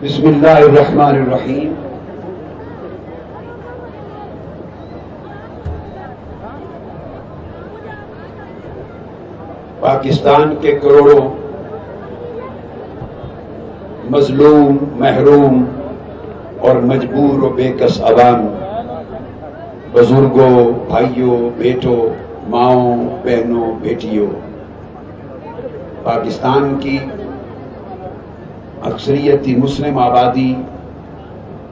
بسم اللہ الرحمن الرحیم۔ پاکستان کے کروڑوں مظلوم، محروم اور مجبور و بے کس عوام، بزرگوں، بھائیوں، بیٹوں، ماؤں، بہنوں، بیٹیوں، پاکستان کی اکثریتی مسلم آبادی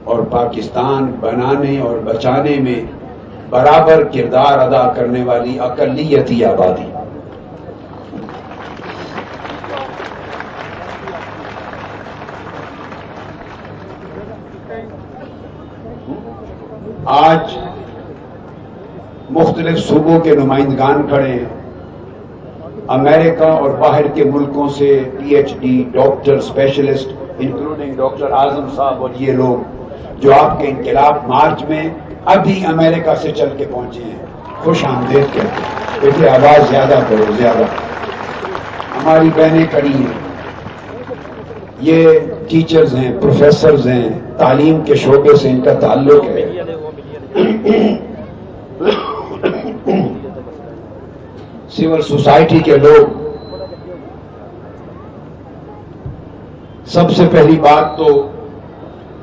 اور پاکستان بنانے اور بچانے میں برابر کردار ادا کرنے والی اقلیتی آبادی، آج مختلف صوبوں کے نمائندگان کھڑے ہیں، امریکہ اور باہر کے ملکوں سے P H D doctor specialist including doctor Azam صاحب اور یہ لوگ جو آپ کے انقلاب مارچ میں ابھی امریکہ سے چل کے پہنچے ہیں، خوش آمدید کہتے ہیں۔ دیکھیے آواز زیادہ کرو، زیادہ۔ ہماری بہنیں کھڑی ہیں، یہ ٹیچرز ہیں، پروفیسرز ہیں، تعلیم کے شعبے سے ان کا تعلق ہے۔ سول سوسائٹی کے لوگ۔ سب سے پہلی بات تو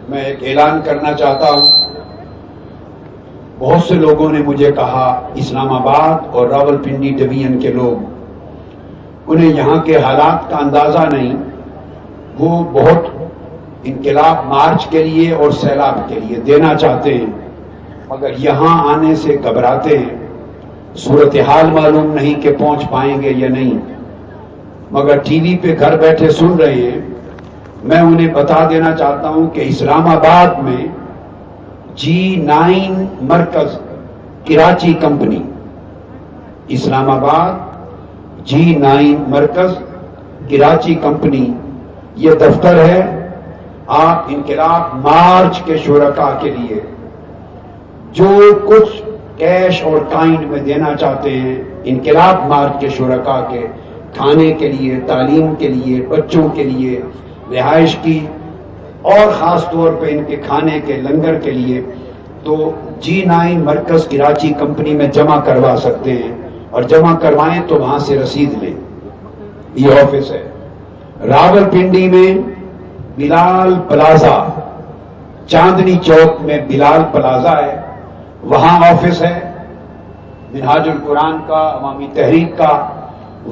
میں ایک اعلان کرنا چاہتا ہوں، بہت سے لوگوں نے مجھے کہا، اسلام آباد اور راولپنڈی ڈویژن کے لوگ، انہیں یہاں کے حالات کا اندازہ نہیں، وہ بہت انقلاب مارچ کے لیے اور سیلاب کے لیے دینا چاہتے ہیں مگر یہاں آنے سے گھبراتے ہیں، صورتحال معلوم نہیں کہ پہنچ پائیں گے یا نہیں، مگر ٹی وی پہ گھر بیٹھے سن رہے ہیں۔ میں انہیں بتا دینا چاہتا ہوں کہ اسلام آباد میں G9 مرکز کراچی کمپنی، اسلام آباد G9 مرکز کراچی کمپنی یہ دفتر ہے۔ آپ انقلاب مارچ کے شرکاء کے لیے جو کچھ کیش اور کائنڈ میں دینا چاہتے ہیں، انقلاب مارچ کے شرکاء کے کھانے کے لیے، تعلیم کے لیے، بچوں کے لیے، رہائش کی اور خاص طور پہ ان کے کھانے کے لنگر کے لیے، تو G9 مرکز کراچی کمپنی میں جمع کروا سکتے ہیں، اور جمع کروائیں تو وہاں سے رسید لیں۔ یہ آفس ہے۔ راولپنڈی میں بلال پلازا، چاندنی چوک میں بلال پلازا ہے، وہاں آفس ہے منہاج القرآن کا، عوامی تحریک کا،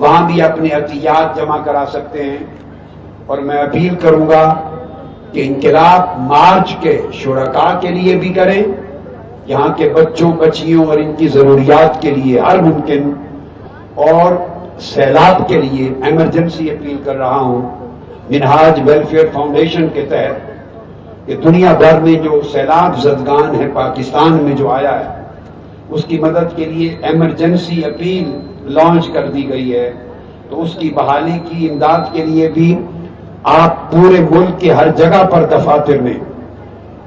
وہاں بھی اپنے عطیات جمع کرا سکتے ہیں۔ اور میں اپیل کروں گا کہ انقلاب مارچ کے شرکاء کے لیے بھی کریں، یہاں کے بچوں بچیوں اور ان کی ضروریات کے لیے ہر ممکن، اور سیلاب کے لیے ایمرجنسی اپیل کر رہا ہوں منہاج ویلفیئر فاؤنڈیشن کے تحت کہ دنیا بھر میں جو سیلاب زدگان ہے پاکستان میں جو آیا ہے، اس کی مدد کے لیے ایمرجنسی اپیل لانچ کر دی گئی ہے، تو اس کی بحالی کی امداد کے لیے بھی آپ پورے ملک کے ہر جگہ پر دفاتر میں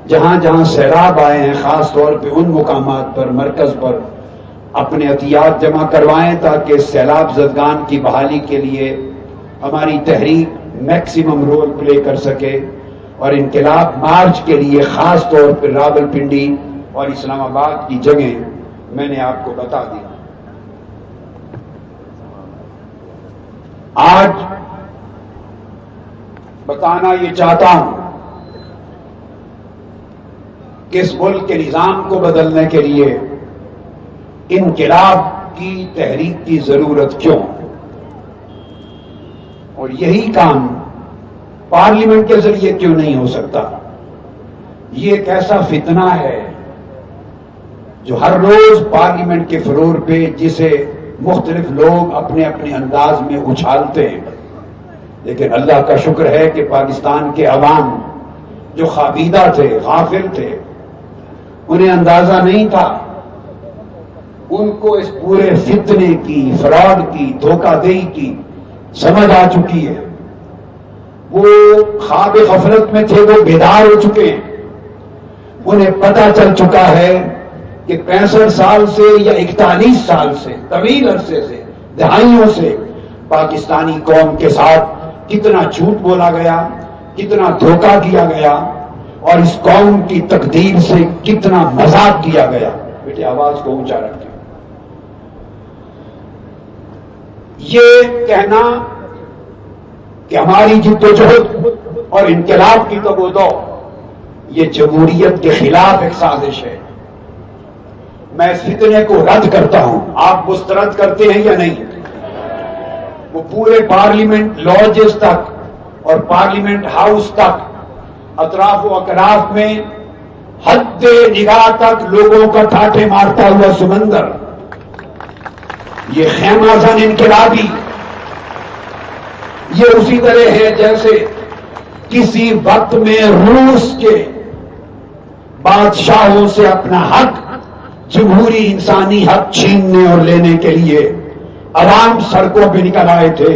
جہاں جہاں سیلاب آئے ہیں، خاص طور پہ ان مقامات پر، مرکز پر اپنے عطیات جمع کروائیں تاکہ سیلاب زدگان کی بحالی کے لیے ہماری تحریک میکسیمم رول پلے کر سکے، اور انقلاب مارچ کے لیے خاص طور پر راولپنڈی اور اسلام آباد کی جگہیں میں نے آپ کو بتا دی۔ آج بتانا یہ چاہتا ہوں کہ اس ملک کے نظام کو بدلنے کے لیے انقلاب کی تحریک کی ضرورت کیوں، اور یہی کام پارلیمنٹ کے ذریعے کیوں نہیں ہو سکتا۔ یہ ایک ایسا فتنہ ہے جو ہر روز پارلیمنٹ کے فلور پہ جسے مختلف لوگ اپنے اپنے انداز میں اچھالتے ہیں، لیکن اللہ کا شکر ہے کہ پاکستان کے عوام جو خوابیدہ تھے، غافل تھے، انہیں اندازہ نہیں تھا، ان کو اس پورے فتنے کی، فراڈ کی، دھوکہ دہی کی سمجھ آ چکی ہے۔ وہ خواب غفلت میں تھے، وہ بیدار ہو چکے ہیں، انہیں پتہ چل چکا ہے کہ 65 سال سے یا 41 سال سے، طویل عرصے سے، دہائیوں سے پاکستانی قوم کے ساتھ کتنا جھوٹ بولا گیا، کتنا دھوکہ کیا گیا اور اس قوم کی تقدیر سے کتنا مذاق کیا گیا. بیٹے آواز کو اونچا رکھیں. یہ کہنا کہ ہماری جدوجہد اور انقلاب کی تو وہ دو، یہ جمہوریت کے خلاف ایک سازش ہے. میں اس فتنے کو رد کرتا ہوں. آپ مسترد کرتے ہیں یا نہیں؟ وہ پورے پارلیمنٹ لاجز تک اور پارلیمنٹ ہاؤس تک، اطراف و اکناف میں حد نگاہ تک لوگوں کا ٹھاٹھے مارتا ہوا سمندر، یہ خیمہ زن انقلابی، یہ اسی طرح ہے جیسے کسی وقت میں روس کے بادشاہوں سے اپنا حق، جمہوری انسانی حق چھیننے اور لینے کے لیے عوام سڑکوں پہ نکل آئے تھے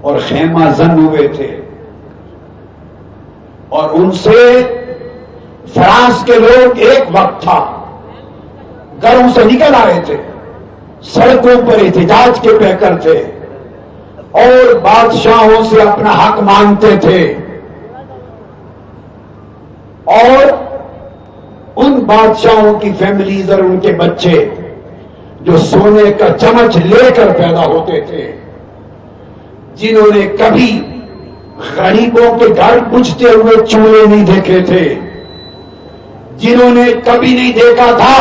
اور خیمہ زن ہوئے تھے، اور ان سے فرانس کے لوگ ایک وقت تھا گھروں سے نکل آئے تھے، سڑکوں پر احتجاج کے پیکر تھے اور بادشاہوں سے اپنا حق مانگتے تھے، اور ان بادشاہوں کی فیملیز اور ان کے بچے جو سونے کا چمچ لے کر پیدا ہوتے تھے، جنہوں نے کبھی غریبوں کے گھر بجھتے ہوئے چولہے نہیں دیکھے تھے، جنہوں نے کبھی نہیں دیکھا تھا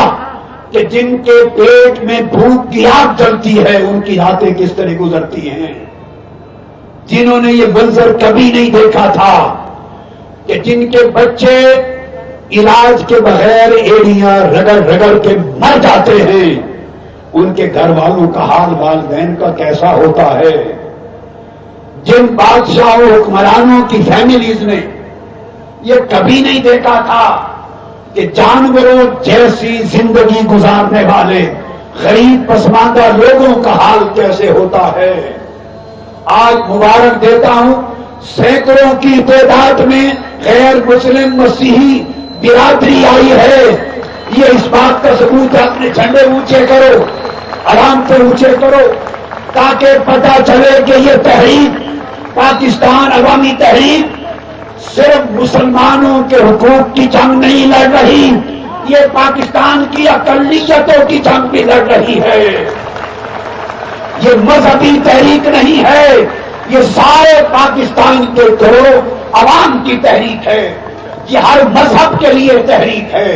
کہ جن کے پیٹ میں بھوک کی آگ جلتی ہے ان کی راتیں کس طرح گزرتی ہیں، جنہوں نے یہ منظر کبھی نہیں دیکھا تھا کہ جن کے بچے علاج کے بغیر ایڑیاں رگڑ رگڑ کے مر جاتے ہیں، ان کے گھر والوں کا حال والدین کا کیسا ہوتا ہے، جن بادشاہوں حکمرانوں کی فیملیز نے یہ کبھی نہیں دیکھا تھا کہ جانوروں جیسی زندگی گزارنے والے غریب پسماندہ لوگوں کا حال کیسے ہوتا ہے. آج مبارک دیتا ہوں، سینکڑوں کی تعداد میں غیر مسلم مسیحی برادری آئی ہے. یہ اس بات کا ثبوت ہے. اپنے جھنڈے اونچے کرو، آرام سے اونچے کرو، تاکہ پتہ چلے کہ یہ تحریک، پاکستان عوامی تحریک، صرف مسلمانوں کے حقوق کی جنگ نہیں لڑ رہی، یہ پاکستان کی اقلیتوں کی جنگ بھی لڑ رہی ہے. یہ مذہبی تحریک نہیں ہے، یہ سارے پاکستان کے کروڑوں عوام کی تحریک ہے. یہ ہر مذہب کے لیے تحریک ہے،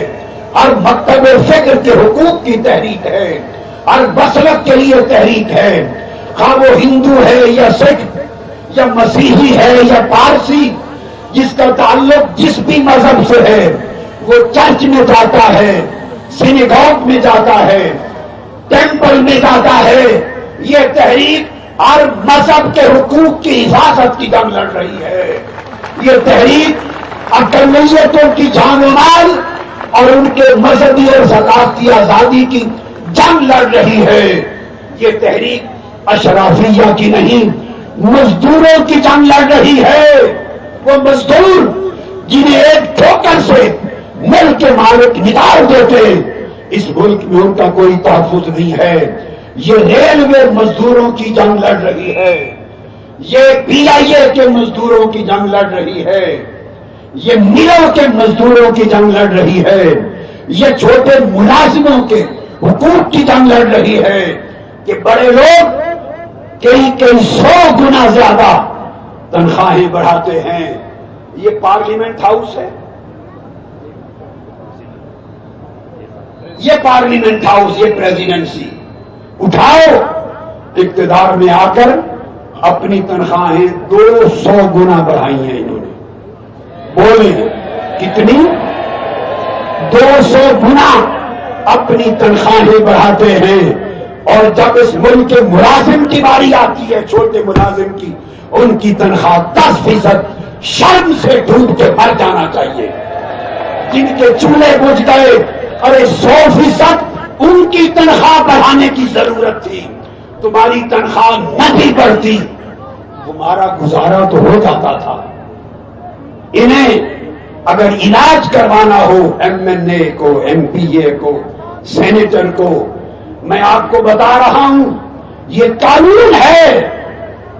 ہر مکتب فکر کے حقوق کی تحریک ہے، ہر مسلک کے لیے تحریک ہے. خواہ وہ ہندو ہے یا سکھ یا مسیحی ہے یا پارسی، جس کا تعلق جس بھی مذہب سے ہے وہ چرچ میں جاتا ہے، سینیگاگ میں جاتا ہے، ٹیمپل میں جاتا ہے. یہ تحریک ہر مذہب کے حقوق کی حفاظت کی جنگ لڑ رہی ہے. یہ تحریک اقلیتوں کی جان و مال اور ان کے مذہبی اور ثقافتی آزادی کی جنگ لڑ رہی ہے. یہ تحریک اشرافیہ کی نہیں، مزدوروں کی جنگ لڑ رہی ہے. وہ مزدور جنہیں ایک ٹھوکر سے ملک کے مالک نکال دیتے، اس ملک میں ان کا کوئی تحفظ نہیں ہے. یہ ریلوے مزدوروں کی جنگ لڑ رہی ہے، یہ پی آئی اے کے مزدوروں کی جنگ لڑ رہی ہے، یہ ملوں کے مزدوروں کی جنگ لڑ رہی ہے، یہ چھوٹے ملازموں کے حقوق کی جنگ لڑ رہی ہے کہ بڑے لوگ کئی سو گنا زیادہ تنخواہیں بڑھاتے ہیں. یہ پارلیمنٹ ہاؤس ہے، یہ پارلیمنٹ ہاؤس، یہ پریزیڈنسی. اٹھاؤ، اقتدار میں آ کر اپنی تنخواہیں 200 گنا بڑھائی ہیں انہوں نے. بولیں کتنی؟ 200 گنا اپنی تنخواہیں بڑھاتے ہیں. اور جب اس ملک کے ملازم کی باری آتی ہے، چھوٹے ملازم کی، ان کی تنخواہ 10% شرم سے ڈوب کے مر جانا چاہیے. جن کے چولہے بجھ گئے، ارے 100% ان کی تنخواہ بڑھانے کی ضرورت تھی. تمہاری تنخواہ نہ بھی بڑھتی، تمہارا گزارا تو ہو جاتا تھا. انہیں اگر علاج کروانا ہو ایم این اے کو، ایم پی اے کو، سینیٹر کو، میں آپ کو بتا رہا ہوں یہ قانون ہے،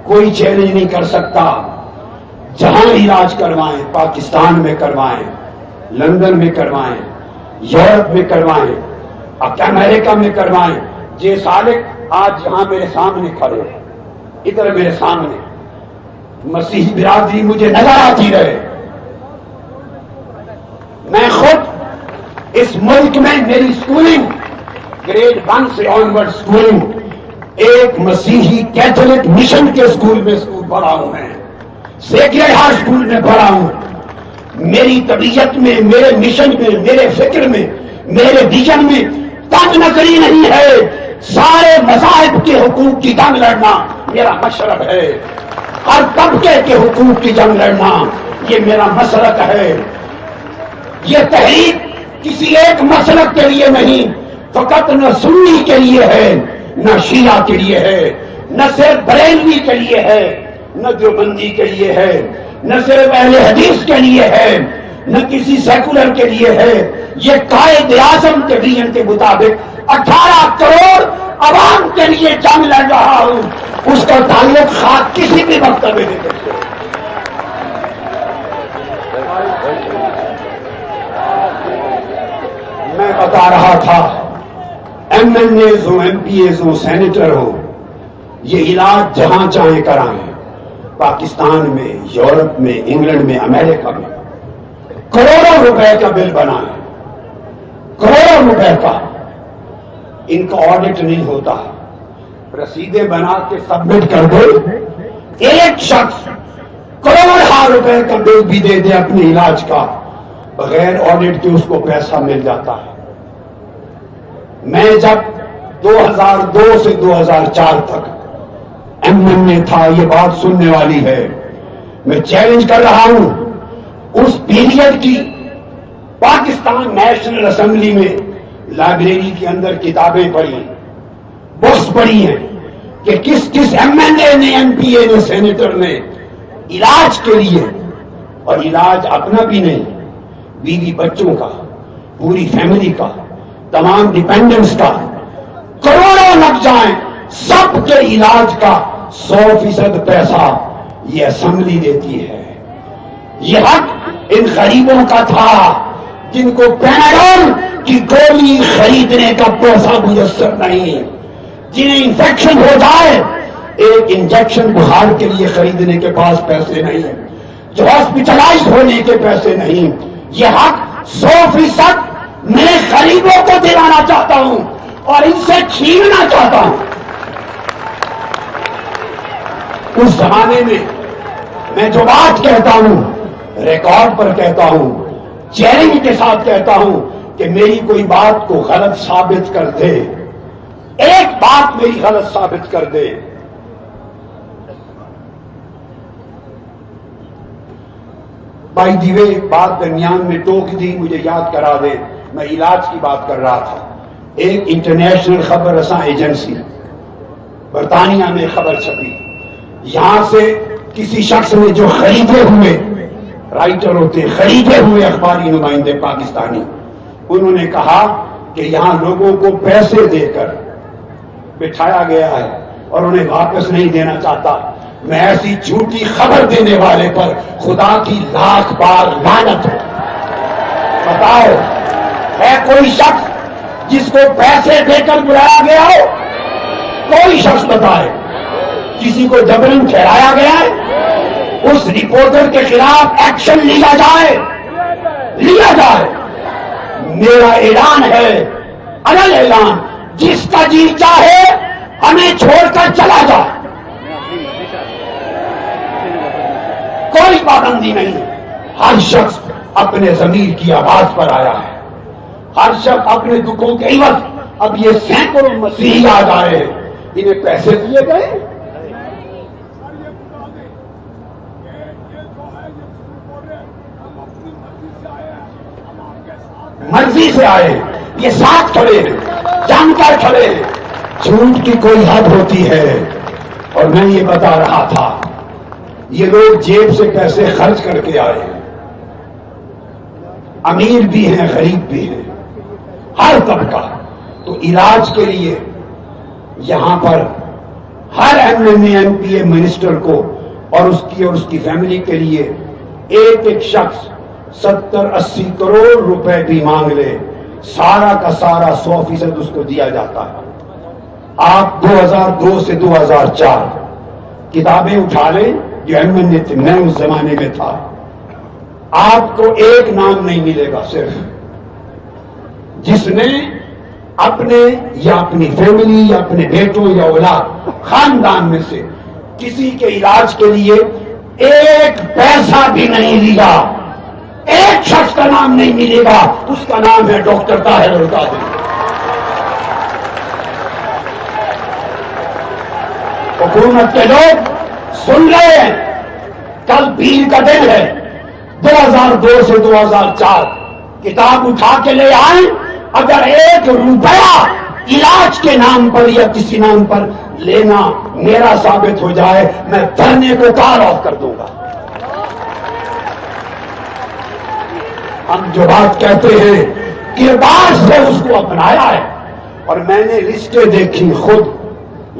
کوئی چیلنج نہیں کر سکتا. جہاں علاج کروائیں، پاکستان میں کروائیں، لندن میں کروائیں، یورپ میں کروائیں، امریکہ میں کروائیں۔ جے سالک آج یہاں میرے سامنے کھڑے، ادھر میرے سامنے، مسیحی برادری مجھے نظر آتی رہے۔ میں خود اس ملک میں میری سکولنگ گریڈ 1 سے آنورڈ سکولنگ ایک مسیحی کیتھولک مشن کے سکول میں پڑھا ہوں، میں سیکریڈ ہارٹ سکول میں پڑھا ہوں۔ میری طبیعت میں، میرے مشن میں، میرے فکر میں، میرے ویژن میں تنگ نظری نہیں ہے۔ سارے مذاہب کے حقوق کی جنگ لڑنا میرا مشرب ہے، ہر طبقے کے حقوق کی جنگ لڑنا یہ میرا مسلک ہے۔ یہ تحریک کسی ایک مسلک کے لیے نہیں، فقط نہ سنی کے لیے ہے، نہ شیعہ کے لیے ہے، نہ صرف بریلوی کے لیے ہے، نہ دیوبندی کے لیے ہے، نہ صرف اہل حدیث کے لیے ہے، نہ کسی سیکولر کے لیے ہے۔ یہ قائد اعظم کے ویژن کے مطابق 18 کروڑ عوام کے لیے جنگ لڑ رہا ہوں، اس کا تعلق خاص کسی بھی مکتب میں نہیں کرتے۔ میں بتا رہا تھا، ایم این ایز ہوں، ایم پی ایز ہوں، سینیٹر ہوں، یہ علاج جہاں چاہیں کرائیں، پاکستان میں، یورپ میں، انگلینڈ میں، امریکہ میں، کروڑوں روپے کا بل بنائیں، کروڑوں روپے کا، ان کا آڈٹ نہیں ہوتا، رسیدیں بنا کے سبمٹ کر دے، ایک شخص کروڑ روپے کا بل بھی دے دے اپنے علاج کا، بغیر آڈٹ کے اس کو پیسہ مل جاتا ہے۔ میں جب 2002 سے 2004 تک ایم این اے تھا، یہ بات سننے والی ہے، میں چیلنج کر رہا ہوں، اس پیریڈ کی پاکستان نیشنل اسمبلی میں لائبریری کے اندر کتابیں پڑھی، بکس پڑھی ہیں کہ کس کس ایم این اے نے، ایم پی اے نے، سینیٹر نے علاج کے لیے، اور علاج اپنا بھی نہیں، بیوی بچوں کا، پوری فیملی کا، تمام ڈیپینڈنٹس کا، کروڑوں لگ جائیں، سب کے علاج کا 100% پیسہ یہ اسمبلی دیتی ہے۔ یہ حق ان غریبوں کا تھا جن کو پیناڈول کی گولی خریدنے کا پیسہ میسر نہیں، جنہیں انفیکشن ہو جائے ایک انجیکشن بخار کے لیے خریدنے کے پاس پیسے نہیں، جو ہاسپٹلائز ہونے کے پیسے نہیں۔ یہ حق 100% میں غریبوں کو دلانا چاہتا ہوں اور ان سے چھیننا چاہتا ہوں۔ اس زمانے میں جو بات کہتا ہوں، ریکارڈ پر کہتا ہوں، چیلنج کے ساتھ کہتا ہوں کہ میری کوئی بات کو غلط ثابت کر دے، ایک بات میری غلط ثابت کر دے، بائی دی وے بات درمیان میں ٹوک دی، مجھے یاد کرا دے، میں علاج کی بات کر رہا تھا۔ ایک انٹرنیشنل خبر رساں ایجنسی برطانیہ میں خبر چھپی، یہاں سے کسی شخص نے جو خریدے ہوئے رائٹر ہوتے، خریدے ہوئے اخباری نمائندے پاکستانی، انہوں نے کہا کہ یہاں لوگوں کو پیسے دے کر بٹھایا گیا ہے اور انہیں واپس نہیں دینا چاہتا۔ میں ایسی جھوٹی خبر دینے والے پر خدا کی لاکھ بار لعنت ہو۔ بتاؤ، ہے کوئی شخص جس کو پیسے دے کر بلایا گیا ہو؟ کوئی شخص بتائے کسی کو جبرن ٹھہرایا گیا ہے؟ اس رپورٹر کے خلاف ایکشن لیا جائے، لیا جائے۔ میرا اعلان ہے، علل اعلان، جس کا جی چاہے ہمیں چھوڑ کر چلا جائے، کوئی پابندی نہیں۔ ہر شخص اپنے ضمیر کی آواز پر آیا ہے، ہر شخص اپنے دکھوں کے عوض۔ اب یہ سینکڑوں مسیحی آ جائے، انہیں پیسے دیے گئے، مرضی سے آئے، یہ ساتھ کھڑے ہیں، جان کر کھڑے ہیں۔ جھوٹ کی کوئی حد ہوتی ہے، اور میں یہ بتا رہا تھا، یہ لوگ جیب سے پیسے خرچ کر کے آئے ہیں، امیر بھی ہیں، غریب بھی ہیں، ہر طبقہ۔ تو علاج کے لیے یہاں پر ہر ایم این اے، ایم پی اے، منسٹر کو اور اس کی فیملی کے لیے ایک ایک شخص 70-80 کروڑ روپے بھی مانگ لے، سارا کا سارا 100% اس کو دیا جاتا ہے۔ آپ 2002 سے 2004 کتابیں اٹھا لیں جو ایم تھے، میں اس زمانے میں تھا، آپ کو ایک نام نہیں ملے گا صرف جس نے اپنے یا اپنی فیملی یا اپنے بیٹوں یا اولاد خاندان میں سے کسی کے علاج کے لیے ایک پیسہ بھی نہیں لیا۔ ایک شخص کا نام نہیں ملے گا، اس کا نام ہے ڈاکٹر طاہر القادری۔ حکومت کے لوگ سن رہے ہیں، کل پیر کا دن ہے، 2002 سے 2004 کتاب اٹھا کے لے آئیں، اگر 1 روپیہ علاج کے نام پر یا کسی نام پر لینا میرا ثابت ہو جائے، میں دھرنے کو کال آف کر دوں گا۔ ہم جو بات کہتے ہیں کردار سے اس کو اپنایا ہے، اور میں نے لسٹیں دیکھی، خود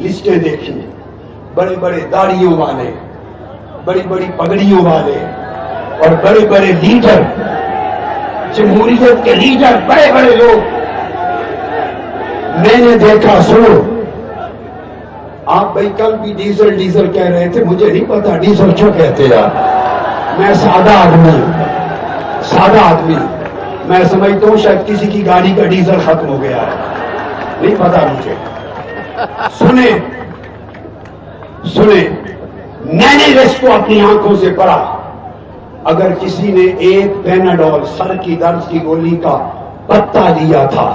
لسٹیں دیکھی، بڑے بڑے داڑھیوں والے، بڑی بڑی پگڑیوں والے اور بڑے بڑے لیڈر، جمہوریت کے لیڈر، بڑے بڑے لوگ میں نے دیکھا۔ سنو، آپ بھائی کل بھی ڈیزل کہہ رہے تھے، مجھے نہیں پتا ڈیزل کیوں کہتے یار، میں سادہ آدمی، میں سمجھتا ہوں شاید کسی کی گاڑی کا ڈیزل ختم ہو گیا ہے، نہیں پتا مجھے۔ سنیں، میں نے لسٹ کو اپنی آنکھوں سے پڑھا، اگر کسی نے ایک پیناڈول سر کی درد کی گولی کا پتا لیا تھا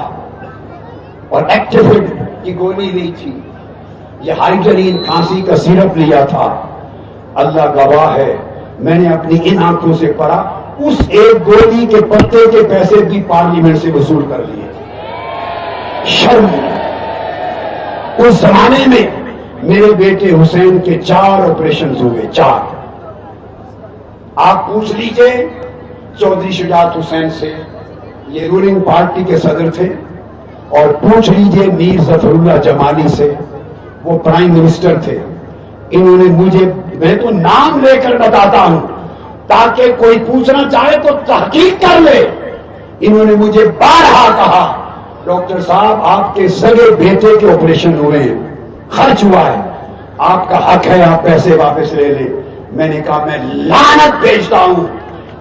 اور ایکٹیفیڈ کی گولی لی تھی یا ہائیڈرین کھانسی کا سیرپ لیا تھا، اللہ گواہ ہے میں نے اپنی ان آنکھوں سے پڑھا، اس ایک گولی کے پتے کے پیسے بھی پارلیمنٹ سے وصول کر لیے۔ شرم! اس زمانے میں میرے بیٹے حسین کے 4 آپریشنز ہوئے، 4۔ آپ پوچھ لیجئے چودھری شجاعت حسین سے، یہ رولنگ پارٹی کے صدر تھے، اور پوچھ لیجئے میر ظفر اللہ جمالی سے، وہ پرائم منسٹر تھے۔ انہوں نے مجھے، میں تو نام لے کر بتاتا ہوں تاکہ کوئی پوچھنا چاہے تو تحقیق کر لے، انہوں نے مجھے بارہا کہا ڈاکٹر صاحب آپ کے سگے بیٹے کے آپریشن ہوئے ہیں، خرچ ہوا ہے، آپ کا حق ہے آپ پیسے واپس لے لیں۔ میں نے کہا میں لعنت بھیجتا ہوں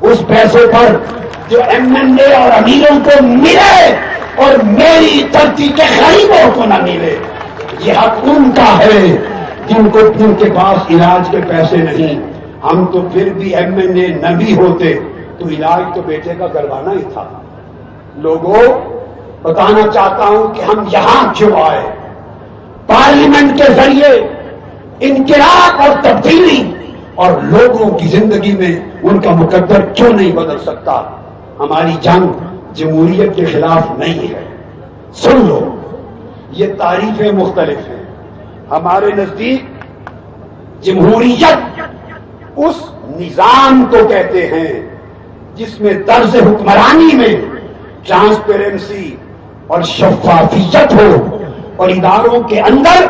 اس پیسے پر جو MNA اور امیروں کو ملے اور میری دھرتی کے غریبوں کو نہ ملے۔ یہ حق ان کا ہے جن کے پاس علاج کے پیسے نہیں۔ ہم تو پھر بھی MNA نہ بھی ہوتے تو علاج تو بیٹے کا کروانا ہی تھا۔ لوگوں، بتانا چاہتا ہوں کہ ہم یہاں کیوں آئے، پارلیمنٹ کے ذریعے انقلاب اور تبدیلی اور لوگوں کی زندگی میں ان کا مقدر کیوں نہیں بدل سکتا؟ ہماری جنگ جمہوریت کے خلاف نہیں ہے۔ سن لو، یہ تعریفیں مختلف ہیں۔ ہمارے نزدیک جمہوریت اس نظام کو کہتے ہیں جس میں طرز حکمرانی میں ٹرانسپیرنسی اور شفافیت ہو اور اداروں کے اندر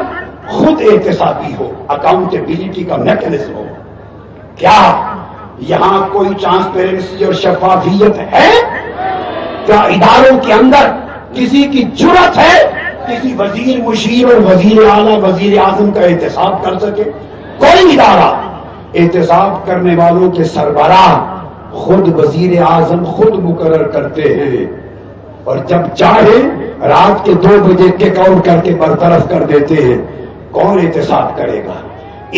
خود احتسابی ہو، اکاؤنٹیبلٹی کا میکینزم ہو۔ کیا یہاں کوئی ٹرانسپیرنسی اور شفافیت ہے؟ کیا اداروں کے اندر کسی کی جرأت ہے کسی وزیر مشیر اور وزیر اعلیٰ وزیر اعظم کا احتساب کر سکے؟ کوئی ادارہ احتساب کرنے والوں کے سربراہ خود وزیر اعظم خود مقرر کرتے ہیں، اور جب چاہے رات کے 2 بجے کک آؤٹ کر کے برطرف کر دیتے ہیں۔ کون احتساب کرے گا؟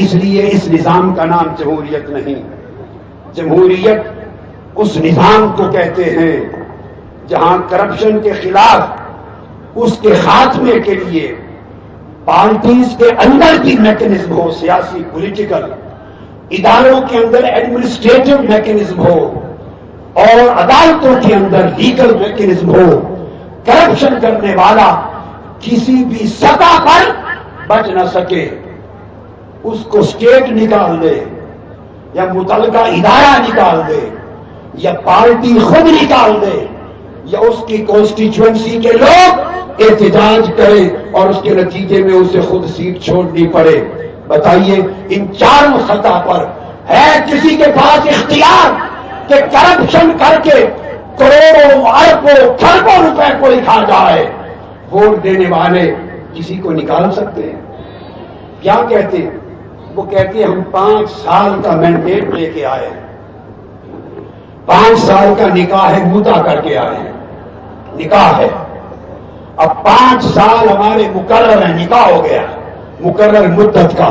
اس لیے اس نظام کا نام جمہوریت نہیں۔ جمہوریت اس نظام کو کہتے ہیں جہاں کرپشن کے خلاف اس کے خاتمے کے لیے پارٹیز کے اندر بھی میکینزم ہو، سیاسی پولیٹیکل، اداروں کے اندر ایڈمنسٹریٹو میکینزم ہو، اور عدالتوں کے اندر لیگل میکینزم ہو۔ کرپشن کرنے والا کسی بھی سطح پر بچ نہ سکے، اس کو اسٹیٹ نکال دے یا متعلقہ ادارہ نکال دے یا پارٹی خود نکال دے یا اس کی کانسٹیچوئنسی کے لوگ احتجاج کریں اور اس کے نتیجے میں اسے خود سیٹ چھوڑنی پڑے۔ بتائیے ان چاروں سطح پر ہے کسی کے پاس اختیار کہ کرپشن کر کے کروڑوں اربوں کھربوں روپے کو لکھا جائے؟ ووٹ دینے والے کسی کو نکال سکتے ہیں؟ کیا کہتے ہیں وہ؟ کہتے ہیں ہم 5 سال کا مینڈیٹ لے کے آئے ہیں، 5 سال کا نکاح مدعا کر کے آئے ہیں، نکاح ہے، اب 5 سال ہمارے مقرر ہیں، نکاح ہو گیا مقرر مدت کا،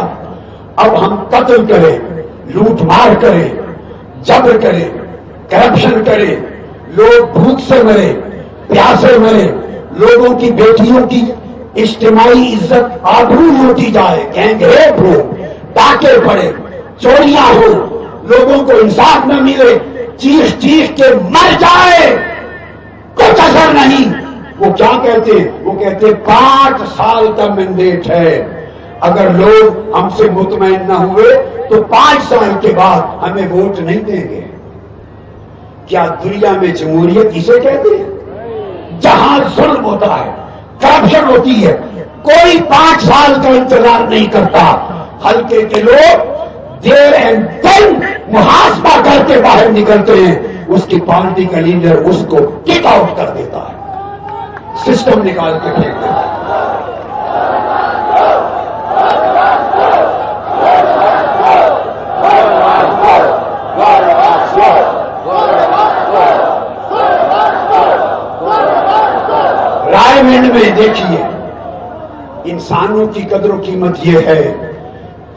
اب ہم قتل کریں، لوٹ مار کریں، جبر کریں، کرپشن کریں، لوگ بھوک سے مرے، پیاسے مرے، لوگوں کی بیٹیوں کی اجتماعی عزت آبرو لوٹی جائے، گینگ ریپ ہو، ڈاکے پڑے، چوریاں ہو، لوگوں کو انصاف نہ ملے، چیخ چیخ کے مر جائے، کچھ اثر نہیں۔ وہ کیا کہتے ہیں؟ وہ کہتے ہیں 5 سال کا مینڈیٹ ہے، اگر لوگ ہم سے مطمئن نہ ہوئے تو 5 سال کے بعد ہمیں ووٹ نہیں دیں گے۔ کیا دنیا میں جمہوریت اسے کہتے ہیں؟ جہاں ظلم ہوتا ہے، کرپشن ہوتی ہے، کوئی 5 سال کا انتظار نہیں کرتا، ہلکے کے لوگ دیر اینڈ دن محاسبہ کر کے باہر نکلتے ہیں، اس کی پارٹی کا لیڈر اس کو کک آؤٹ کر دیتا ہے، سسٹم نکال کے پھینک دیتا ہے۔ رائے منڈ میں دیکھیے انسانوں کی قدر و قیمت یہ ہے،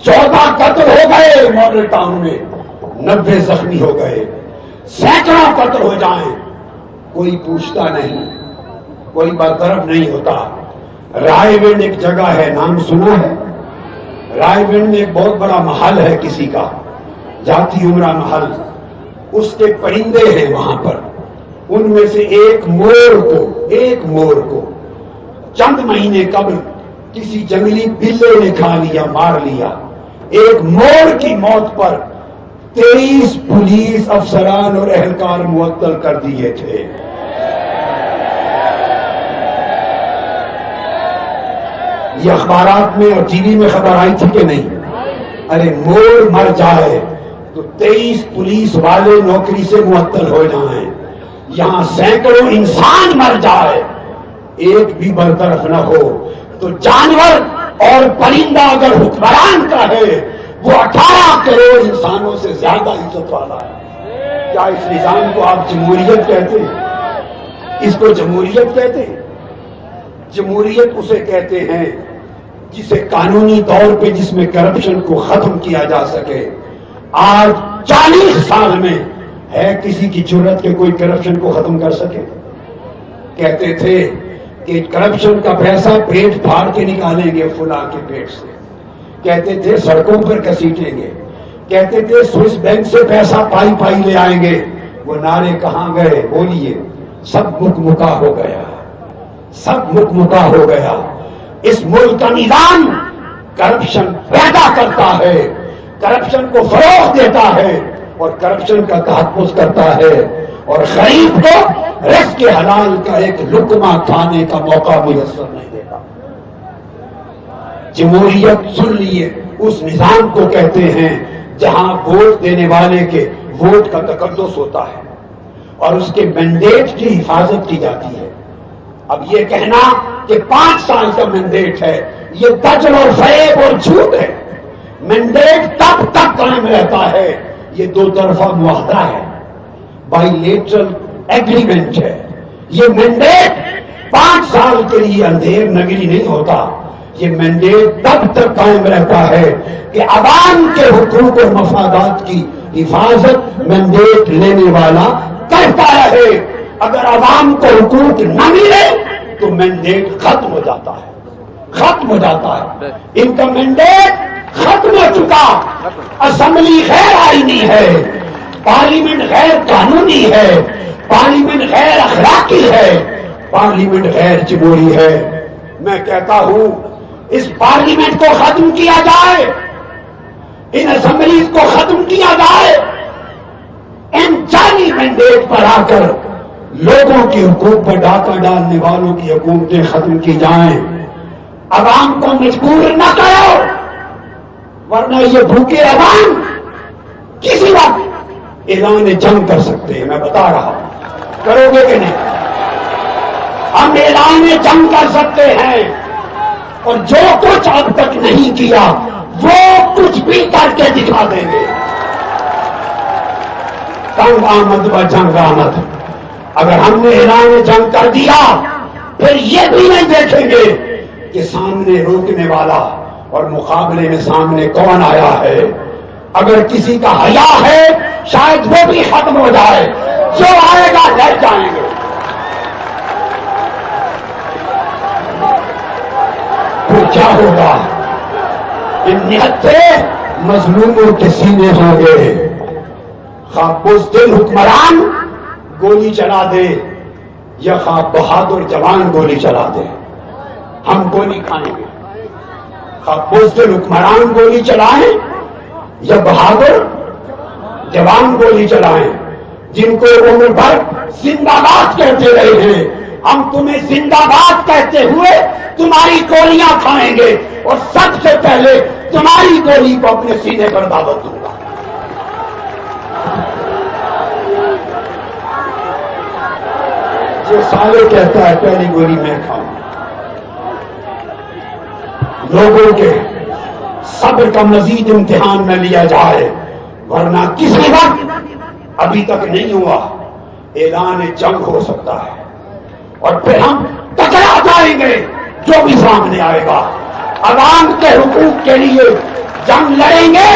14 قتل ہو گئے ماڈل ٹاؤن میں، 90 زخمی ہو گئے، سینکڑوں قتل ہو جائیں، کوئی پوچھتا نہیں، کوئی برطرف نہیں ہوتا۔ رائے منڈ ایک جگہ ہے، نام سنا ہے؟ رائے منڈ میں ایک بہت بڑا محل ہے کسی کا، جاتی عمرہ محل، اس کے پرندے ہیں وہاں پر، ان میں سے ایک مور کو چند مہینے قبل کسی جنگلی بلے نے کھا لیا، مار لیا۔ ایک مور کی موت پر 23 پولیس افسران اور اہلکار معطل کر دیے تھے۔ یہ اخبارات میں اور ٹی وی میں خبر آئی تھی کہ نہیں؟ ارے مور مر جائے تو 23 پولیس والے نوکری سے معطل ہو جائیں، یہاں سینکڑوں انسان مر جائے، ایک بھی برطرف نہ ہو، تو جانور اور پرندہ اگر حکمران کا ہے وہ 18 کروڑ انسانوں سے زیادہ عزت والا ہے۔ کیا اس نظام کو آپ جمہوریت کہتے ہیں؟ اس کو جمہوریت کہتے ہیں؟ جمہوریت اسے کہتے ہیں جسے قانونی طور پہ جس میں کرپشن کو ختم کیا جا سکے۔ آج 40 سال میں ہے کسی کی جرت کہ کوئی کرپشن کو ختم کر سکے؟ کہتے تھے کہ کرپشن کا پیسہ پیٹ پھاڑ کے نکالیں گے فلاں کے پیٹ سے، کہتے تھے سڑکوں پر گھسیٹیں گے، کہتے تھے سوئس بینک سے پیسہ پائی لے آئیں گے۔ وہ نعرے کہاں گئے؟ بولیے، سب مکمکا ہو گیا، سب مکمکا ہو گیا۔ اس ملک کا نظام کرپشن پیدا کرتا ہے، کرپشن کو فروغ دیتا ہے اور کرپشن کا تحفظ کرتا ہے، اور غریب کو رزق حلال کا ایک لقمہ کھانے کا موقع میسر نہیں دیتا۔ جمہوریت سن لیے اس نظام کو کہتے ہیں جہاں ووٹ دینے والے کے ووٹ کا تقدس ہوتا ہے اور اس کے مینڈیٹ کی حفاظت کی جاتی ہے۔ اب یہ کہنا کہ 5 سال کا مینڈیٹ ہے، یہ دجل اور فریب اور جھوٹ ہے۔ مینڈیٹ تب تک قائم رہتا ہے، یہ 2 طرفہ معاہدہ ہے، بائی لیٹرل ایگریمنٹ ہے۔ یہ مینڈیٹ 5 سال کے لیے اندھیر نگری نہیں ہوتا، یہ مینڈیٹ تب تک قائم رہتا ہے کہ عوام کے حقوق اور مفادات کی حفاظت مینڈیٹ لینے والا کرتا رہے۔ اگر عوام کو حقوق نہ ملے تو مینڈیٹ ختم ہو جاتا ہے۔ ان کا مینڈیٹ ختم ہو چکا۔ اسمبلی غیر آئینی ہے، پارلیمنٹ غیر قانونی ہے، پارلیمنٹ غیر اخلاقی ہے، پارلیمنٹ غیر جمہوری ہے۔ میں کہتا ہوں اس پارلیمنٹ کو ختم کیا جائے، ان اسمبلیز کو ختم کیا جائے، ان جعلی مینڈیٹ پر آ کر لوگوں کے حقوق پر ڈاکہ ڈالنے والوں کی حکومتیں ختم کی جائیں۔ عوام کو مجبور نہ کرو، ورنہ یہ بھوکے عوام کسی وقت اعلان جنگ کر سکتے ہیں. میں بتا رہا ہوں, کرو گے کہ نہیں؟ ہم اعلان جنگ کر سکتے ہیں, اور جو کچھ اب تک نہیں کیا وہ کچھ بھی کر کے دکھا دیں گے. تنگ آمد و جنگ آمد. اگر ہم نے اعلان جنگ کر دیا پھر یہ بھی نہیں دیکھیں گے کہ سامنے روکنے والا اور مقابلے میں سامنے کون آیا ہے. اگر کسی کا حیا ہے شاید وہ بھی ختم ہو جائے, جو آئے گا ڈر جائیں گے. پھر کیا ہوگا؟ ان نہتے مظلوموں کے سینے ہوں گے. خواہ بزدل حکمران گولی چلا دے یا خواہ بہادر جوان گولی چلا دے, ہم گولی کھائیں گے. خواہ بزدل حکمران گولی چلائیں یا بہادر جوان گولی چلائیں. جن کو عمر بھر زندہ باد کہتے رہے ہیں, ہم تمہیں زندہ باد کہتے ہوئے تمہاری گولیاں کھائیں گے, اور سب سے پہلے تمہاری گولی کو اپنے سینے پر دعوت دوں گا. جو سالے کہتا ہے پہلی گولی میں کھاؤں. لوگوں کے صبر کا مزید امتحان میں لیا جائے, ورنہ کسی وقت ابھی تک نہیں ہوا اعلان جنگ ہو سکتا ہے, اور پھر ہم ٹکرا جائیں گے جو بھی سامنے آئے گا. عوام کے حقوق کے لیے جنگ لڑیں گے,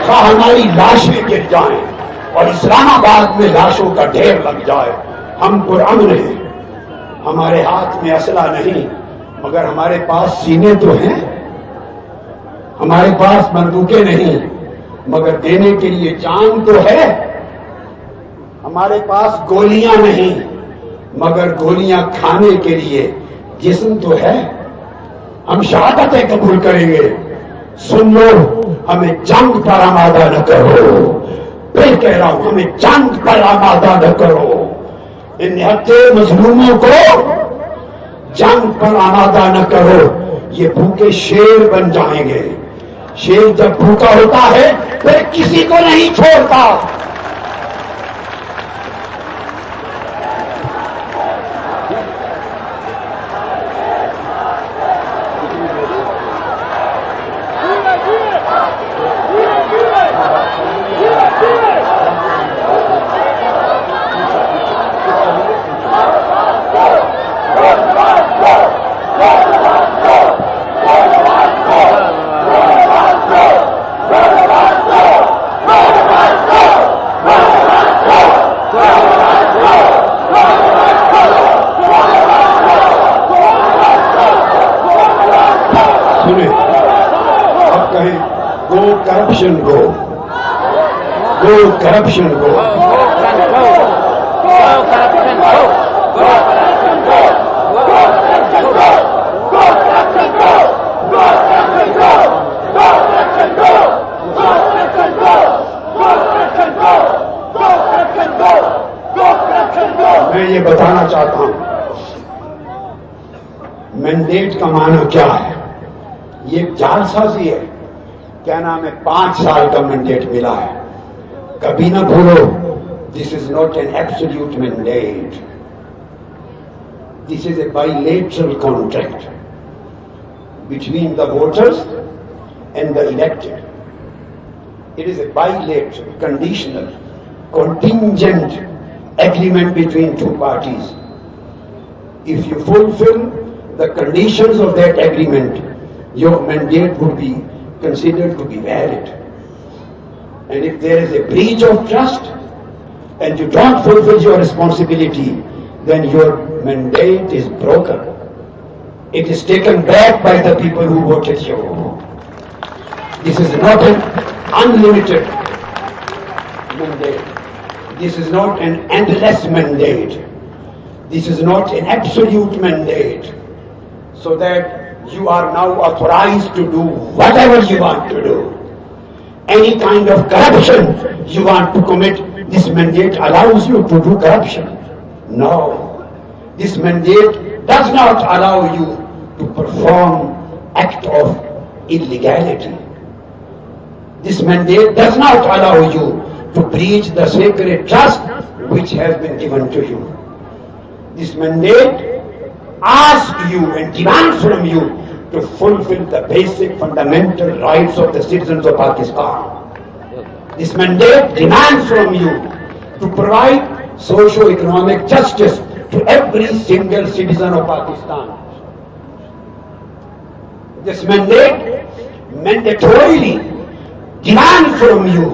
خواہ ہماری لاشیں گر جائیں اور اسلام آباد میں لاشوں کا ڈھیر لگ جائے. ہم پرامن ہیں, ہمارے ہاتھ میں اسلحہ نہیں, مگر ہمارے پاس سینے تو ہیں. ہمارے پاس بندوقیں نہیں, مگر دینے کے لیے جان تو ہے. ہمارے پاس گولیاں نہیں, مگر گولیاں کھانے کے لیے جسم تو ہے. ہم شہادتیں قبول کریں گے. سن لو, ہمیں جنگ پر آمادہ نہ کرو. پھر کہہ رہا ہوں, ہمیں جنگ پر آمادہ نہ کرو. ان نہتے مظلوموں کو جنگ پر آمادہ نہ کرو. یہ بھوکے شیر بن جائیں گے. شیر جب بھوکا ہوتا ہے پھر کسی کو نہیں چھوڑتا. Corruption go. میں یہ بتانا چاہتا ہوں مینڈیٹ کا معنی کیا ہے. یہ ایک جعل سازی ہے. کیا نام ہے, 5 سال کا مینڈیٹ ملا ہے. کبھی نہ بھولو, this is not an absolute mandate. This is a bilateral contract between the voters and the elected. It is a bilateral, conditional, contingent agreement between two parties. If you fulfill the conditions of that agreement, your mandate would be considered to be valid. And if there is a breach of trust and you don't fulfill your responsibility, then your mandate is broken. It is taken back by the people who voted you. This is not an unlimited mandate. This is not an endless mandate. This is not an absolute mandate. So that you are now authorized to do whatever you want to do. Any kind of corruption you want to commit, this mandate allows you to do corruption. No. This mandate does not allow you to perform act of illegality. This mandate does not allow you to breach the sacred trust which has been given to you. This mandate asks you and demands from you to fulfill the basic fundamental rights of the citizens of Pakistan. This mandate demands from you to provide socio-economic justice to every single citizen of Pakistan. This mandate mandatorily demands from you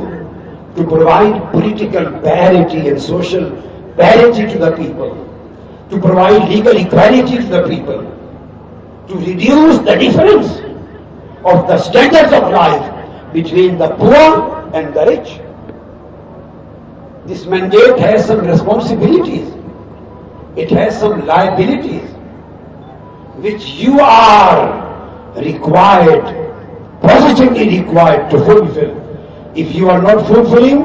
to provide political parity and social parity to the people, to provide legal equality to the people, to reduce the difference of the standards of life between the poor and the rich. This mandate has some responsibilities, it has some liabilities, which you are required, positively required to fulfill. If you are not fulfilling,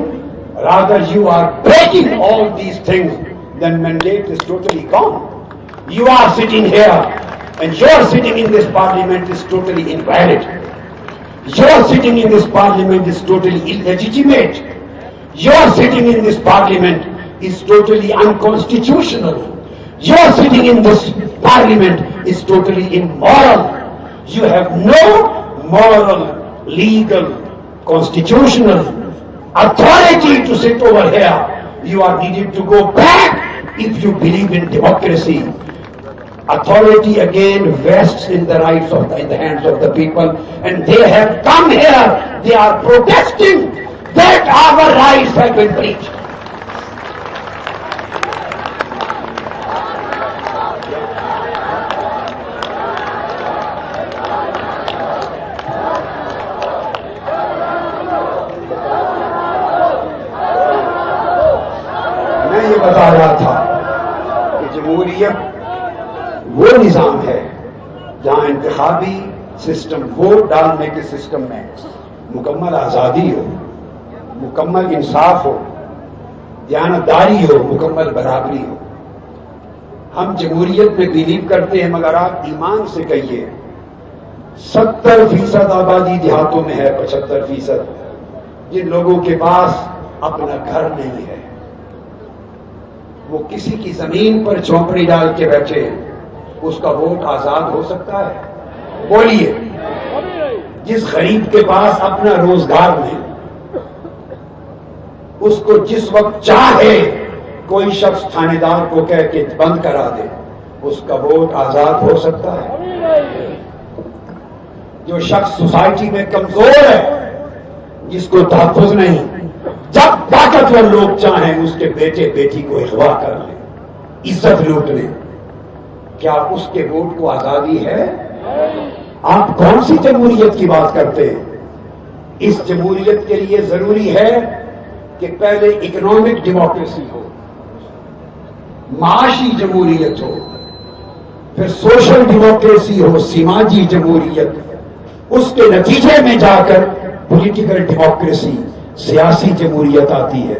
rather you are breaking all these things, then mandate is totally gone. You are sitting here and your sitting in this parliament is totally invalid. Your sitting in this parliament is totally illegitimate. Your sitting in this parliament is totally unconstitutional. Your sitting in this parliament is totally immoral. You have no moral, legal, constitutional authority to sit over here. You are needed to go back if you believe in democracy. Authority again vests in the rights of in the hands of the people, and they have come here. They are protesting that our rights have been breached. میں یہ بتا رہا تھا کہ جمہوریت وہ نظام ہے جہاں انتخابی سسٹم، ووٹ ڈالنے کے سسٹم میں مکمل آزادی ہو، مکمل انصاف ہو، دیانتداری ہو، مکمل برابری ہو. ہم جمہوریت میں بلیو کرتے ہیں، مگر آپ ایمان سے کہیے 70% آبادی دیہاتوں میں ہے، 75% جن لوگوں کے پاس اپنا گھر نہیں ہے، وہ کسی کی زمین پر چوپڑی ڈال کے بیٹھے ہیں، اس کا ووٹ آزاد ہو سکتا ہے؟ بولیے. جس غریب کے پاس اپنا روزگار نہیں، اس کو جس وقت چاہے کوئی شخص تھانے دار کو کہہ کے بند کرا دے، اس کا ووٹ آزاد ہو سکتا ہے؟ جو شخص سوسائٹی میں کمزور ہے، جس کو تحفظ نہیں، جب طاقتور لوگ چاہیں اس کے بیٹے بیٹی کو اغوا کر لیں، عزت لوٹ لیں، کیا اس کے ووٹ کو آزادی ہے؟ آپ کون سی جمہوریت کی بات کرتے ہیں؟ اس جمہوریت کے لیے ضروری ہے کہ پہلے اکنامک ڈیموکریسی ہو، معاشی جمہوریت ہو، پھر سوشل ڈیموکریسی ہو، سماجی جمہوریت، اس کے نتیجے میں جا کر پولیٹیکل ڈیموکریسی، سیاسی جمہوریت آتی ہے.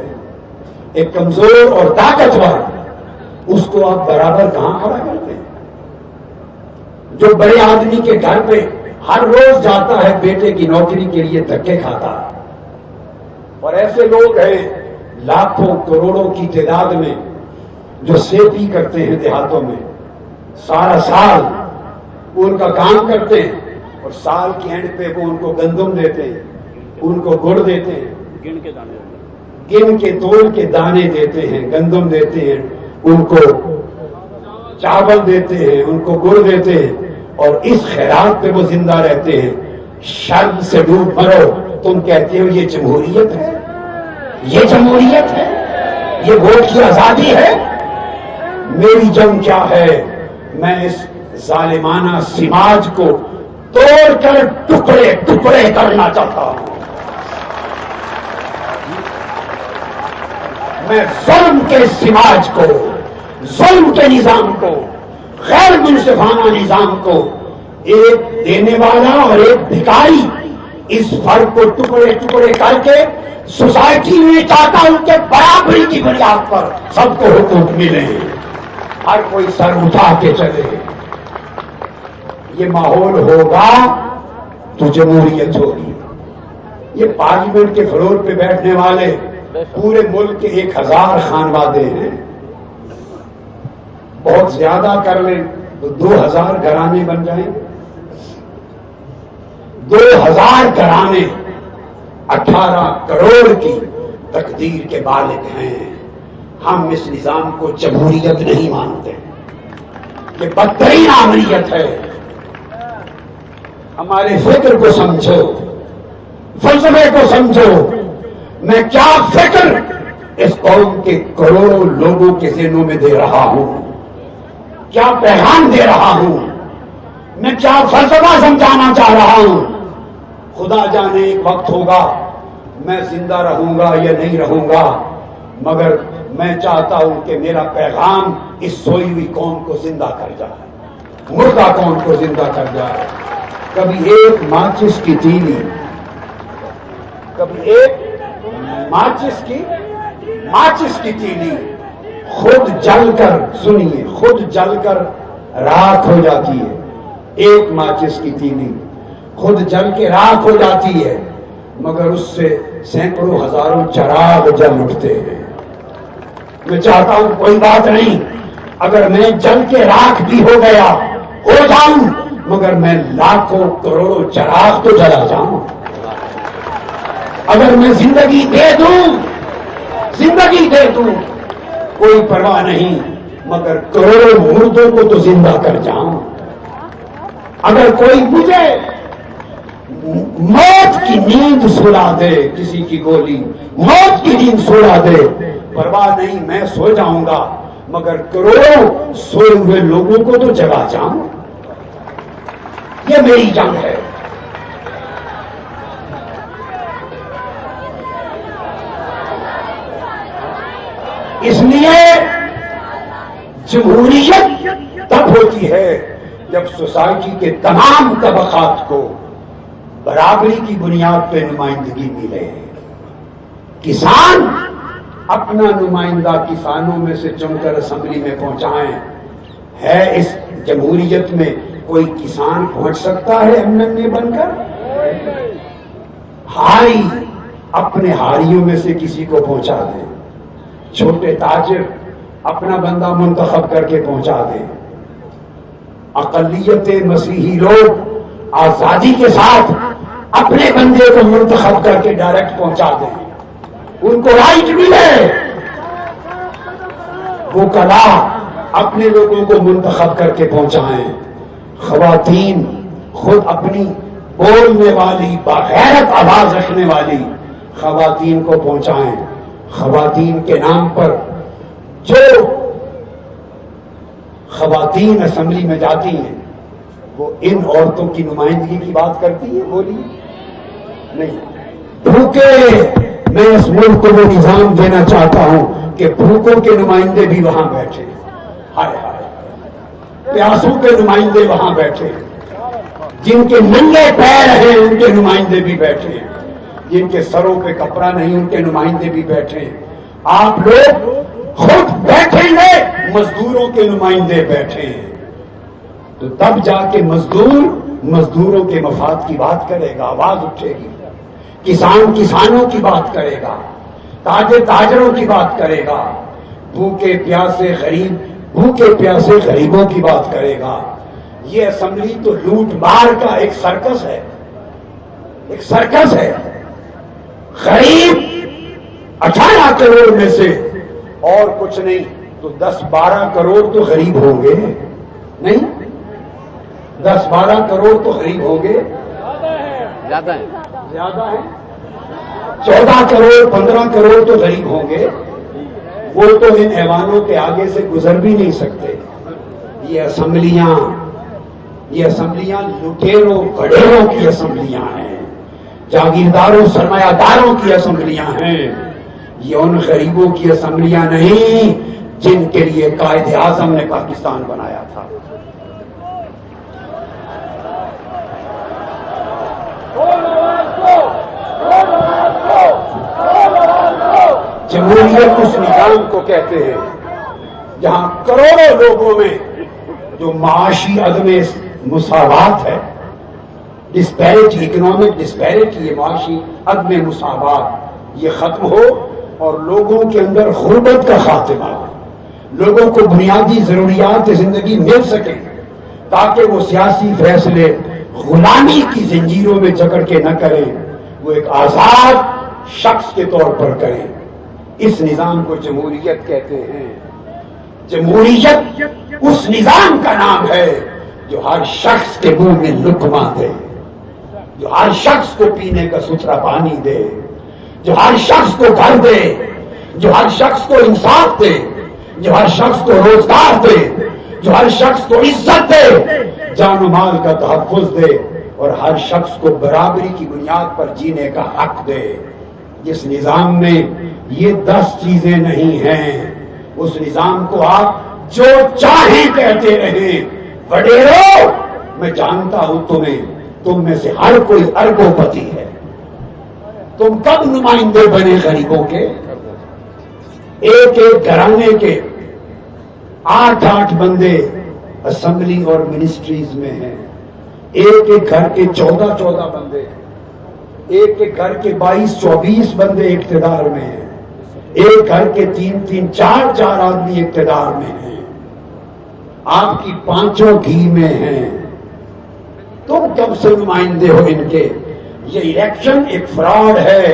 ایک کمزور اور طاقتور، اس کو آپ برابر کہاں کھڑا کرتے ہیں؟ جو بڑے آدمی کے گھر پہ ہر روز جاتا ہے بیٹے کی نوکری کے لیے دھکے کھاتا ہے، اور ایسے لوگ ہیں لاکھوں کروڑوں کی تعداد میں جو سیپی کرتے ہیں دیہاتوں میں، سارا سال وہ ان کا کام کرتے ہیں، اور سال کے اینڈ پہ وہ ان کو گندم دیتے ہیں، ان کو گڑ دیتے ہیں، گن کے تول کے دانے دیتے ہیں، گندم دیتے ہیں، ان کو چاول دیتے ہیں، ان کو گڑ دیتے ہیں، اور اس خیرات پہ وہ زندہ رہتے ہیں. شرم سے ڈوب مرو، تم کہتے ہو یہ جمہوریت ہے؟ یہ جمہوریت ہے؟ یہ ووٹ کی آزادی ہے؟ میری جنگ کیا ہے؟ میں اس ظالمانہ سماج کو توڑ کر ٹکڑے ٹکڑے کرنا چاہتا ہوں. میں ظلم کے سماج کو، ظلم کے نظام کو، غیر منصفانہ نظام کو، ایک دینے والا اور ایک بھکاری، اس فرق کو ٹکڑے ٹکڑے کر کے سوسائٹی میں چاہتا ہوں کہ برابری کی بنیاد پر سب کو حقوق ملے، ہر کوئی سر اٹھا کے چلے. یہ ماحول ہوگا تو جمہوریت ہوگی. یہ پارلیمنٹ کے فلور پہ بیٹھنے والے پورے ملک کے 1000 خانوادے ہیں، بہت زیادہ کر لیں تو 2000 گھرانے بن جائیں، 2000 گھرانے 18 کروڑ کی تقدیر کے مالک ہیں۔ ہم اس نظام کو جمہوریت نہیں مانتے، یہ بدترین آمریت ہے۔ ہمارے فکر کو سمجھو، فلسفے کو سمجھو، میں کیا فکر اس قوم کے کروڑوں لوگوں کے ذہنوں میں دے رہا ہوں، کیا پیغام دے رہا ہوں، میں کیا فلسفہ سمجھانا چاہ رہا ہوں۔ خدا جانے ایک وقت ہوگا میں زندہ رہوں گا یا نہیں رہوں گا، مگر میں چاہتا ہوں کہ میرا پیغام اس سوئی ہوئی قوم کو زندہ کر جائے، مردہ قوم کو زندہ کر جائے۔ کبھی ایک ماچس کی تیلی، کبھی ایک ماچس کی تیلی خود جل کر، سنیے، خود جل کر راکھ ہو جاتی ہے۔ ایک ماچس کی تیلی خود جل کے راکھ ہو جاتی ہے، مگر اس سے سینکڑوں ہزاروں چراغ جل اٹھتے ہیں۔ میں چاہتا ہوں کوئی بات نہیں، اگر میں جل کے راکھ بھی ہو گیا ہو جاؤں، مگر میں لاکھوں کروڑوں چراغ تو جلا جاؤں۔ اگر میں زندگی دے دوں کوئی پرواہ نہیں، مگر کروڑوں مردوں کو تو زندہ کر جاؤں۔ اگر کوئی مجھے موت کی نیند سلا دے، کسی کی گولی موت کی نیند سلا دے، پرواہ نہیں، میں سو جاؤں گا، مگر کروڑوں سوئے ہوئے لوگوں کو تو جگا جاؤں۔ یہ میری جنگ ہے۔ اس لیے جمہوریت تب ہوتی ہے جب سوسائٹی کے تمام طبقات کو برابری کی بنیاد پہ نمائندگی ملے۔ کسان اپنا نمائندہ کسانوں میں سے چن کر اسمبلی میں پہنچائیں۔ ہے اس جمہوریت میں کوئی کسان پہنچ سکتا ہے ایم بن کر؟ ہاری اپنے ہاریوں میں سے کسی کو پہنچا دیں، چھوٹے تاجر اپنا بندہ منتخب کر کے پہنچا دیں، اقلیت مسیحی لوگ آزادی کے ساتھ اپنے بندے کو منتخب کر کے ڈائریکٹ پہنچا دیں، ان کو رائٹ ملے۔ وکلا اپنے لوگوں کو منتخب کر کے پہنچائیں، خواتین خود اپنی بولنے والی باغیرت آواز رکھنے والی خواتین کو پہنچائیں۔ خواتین کے نام پر جو خواتین اسمبلی میں جاتی ہیں وہ ان عورتوں کی نمائندگی کی بات کرتی ہے؟ بولی نہیں۔ بھوکے، میں اس ملک کو وہ نظام دینا چاہتا ہوں کہ بھوکوں کے نمائندے بھی وہاں بیٹھے، ہائے ہائے، پیاسوں کے نمائندے وہاں بیٹھے، جن کے ننگے پیر ہیں ان کے نمائندے بھی بیٹھے، جن کے سروں پہ کپڑا نہیں ان کے نمائندے بھی بیٹھے۔ آپ لوگ خود بیٹھیں گے، مزدوروں کے نمائندے بیٹھے ہیں، تو تب جا کے مزدوروں کے مفاد کی بات کرے گا، آواز اٹھے گی، کسان کسانوں کی بات کرے گا، تاجر تاجروں کی بات کرے گا، بھوکے پیاسے غریبوں کی بات کرے گا۔ یہ اسمبلی تو لوٹ مار کا ایک سرکس ہے، ایک سرکس ہے۔ غریب 18 کروڑ میں سے اور کچھ نہیں تو 10-12 کروڑ تو غریب ہوں گے، نہیں 10-12 کروڑ تو غریب ہوں گے، زیادہ ہے 14 کروڑ 15 کروڑ تو غریب ہوں گے، وہ تو ان ایوانوں کے آگے سے گزر بھی نہیں سکتے۔ یہ اسمبلیاں لٹیروں بڑیروں کی اسمبلیاں ہیں، جاگیرداروں سرمایہ داروں کی اسمبلیاں ہیں، یہ ان غریبوں کی اسمبلیاں نہیں جن کے لیے قائد اعظم نے پاکستان بنایا تھا۔ جمہوریت اس نظام کو کہتے ہیں جہاں کروڑوں لوگوں میں جو معاشی عدم مساوات ہے، ڈسپیرٹی، اکنامک ڈسپیرٹی، یہ معاشی عدم مساوات، یہ ختم ہو اور لوگوں کے اندر غربت کا خاتمہ، لوگوں کو بنیادی ضروریات زندگی مل سکے تاکہ وہ سیاسی فیصلے غلامی کی زنجیروں میں جکڑ کے نہ کریں، وہ ایک آزاد شخص کے طور پر کریں۔ اس نظام کو جمہوریت کہتے ہیں۔ جمہوریت اس نظام کا نام ہے جو ہر شخص کے منہ میں لقمہ دے، جو ہر شخص کو پینے کا ستھرا پانی دے، جو ہر شخص کو گھر دے، جو ہر شخص کو انصاف دے، جو ہر شخص کو روزگار دے، جو ہر شخص کو عزت دے، جان و مال کا تحفظ دے اور ہر شخص کو برابری کی بنیاد پر جینے کا حق دے۔ جس نظام میں یہ 10 چیزیں نہیں ہیں، اس نظام کو آپ جو چاہیں کہتے رہیں۔ وڈیرو، میں جانتا ہوں تم میں سے ہر کوئی اربوں پتی ہے، تم کب نمائندے بنے غریبوں کے؟ ایک ایک گھرانے کے 8 بندے اسمبلی اور منسٹریز میں ہیں، ایک ایک گھر کے 14 بندے، ایک ایک گھر کے 22-24 بندے اقتدار میں ہیں، ایک گھر کے 3-3 4 آدمی اقتدار میں ہیں، آپ کی 5 گھی میں ہیں، تم کب سے نمائندے ہو ان کے؟ یہ الیکشن ایک فراڈ ہے،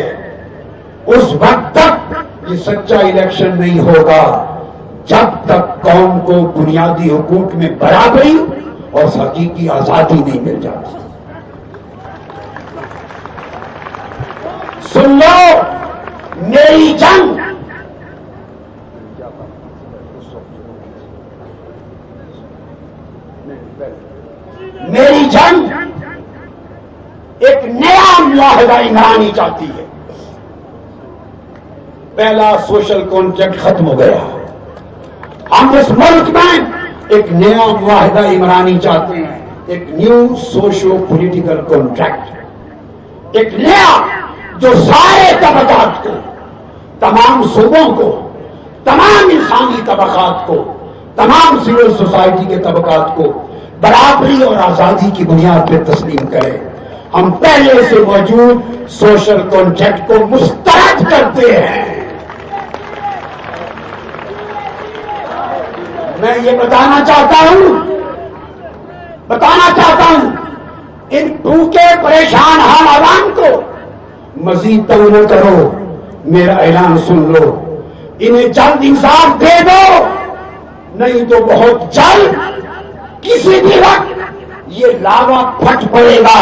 اس وقت تک یہ سچا الیکشن نہیں ہوگا جب تک قوم کو بنیادی حقوق میں برابری اور حقیقی آزادی نہیں مل جاتی۔ سن لو، میری جنگ ایک نیا معاہدہ عمرانی چاہتی ہے۔ پہلا سوشل کانٹریکٹ ختم ہو گیا، ہم اس ملک میں ایک نیا معاہدہ عمرانی چاہتے ہیں، ایک نیو سوشو پولیٹیکل کانٹریکٹ، ایک نیا جو سارے طبقات کو، تمام صوبوں کو، تمام انسانی طبقات کو، تمام سول سوسائٹی کے طبقات کو برابری اور آزادی کی بنیاد پہ تسلیم کرے۔ ہم پہلے سے موجود سوشل کانٹریکٹ کو مسترد کرتے ہیں۔ میں یہ بتانا چاہتا ہوں ان بھوکے پریشان حال عوام کو مزید تنگ نہ کرو، میرا اعلان سن لو، انہیں جلد انصاف دے دو، نہیں تو بہت جلد کسی بھی وقت یہ لاوا پھٹ پڑے گا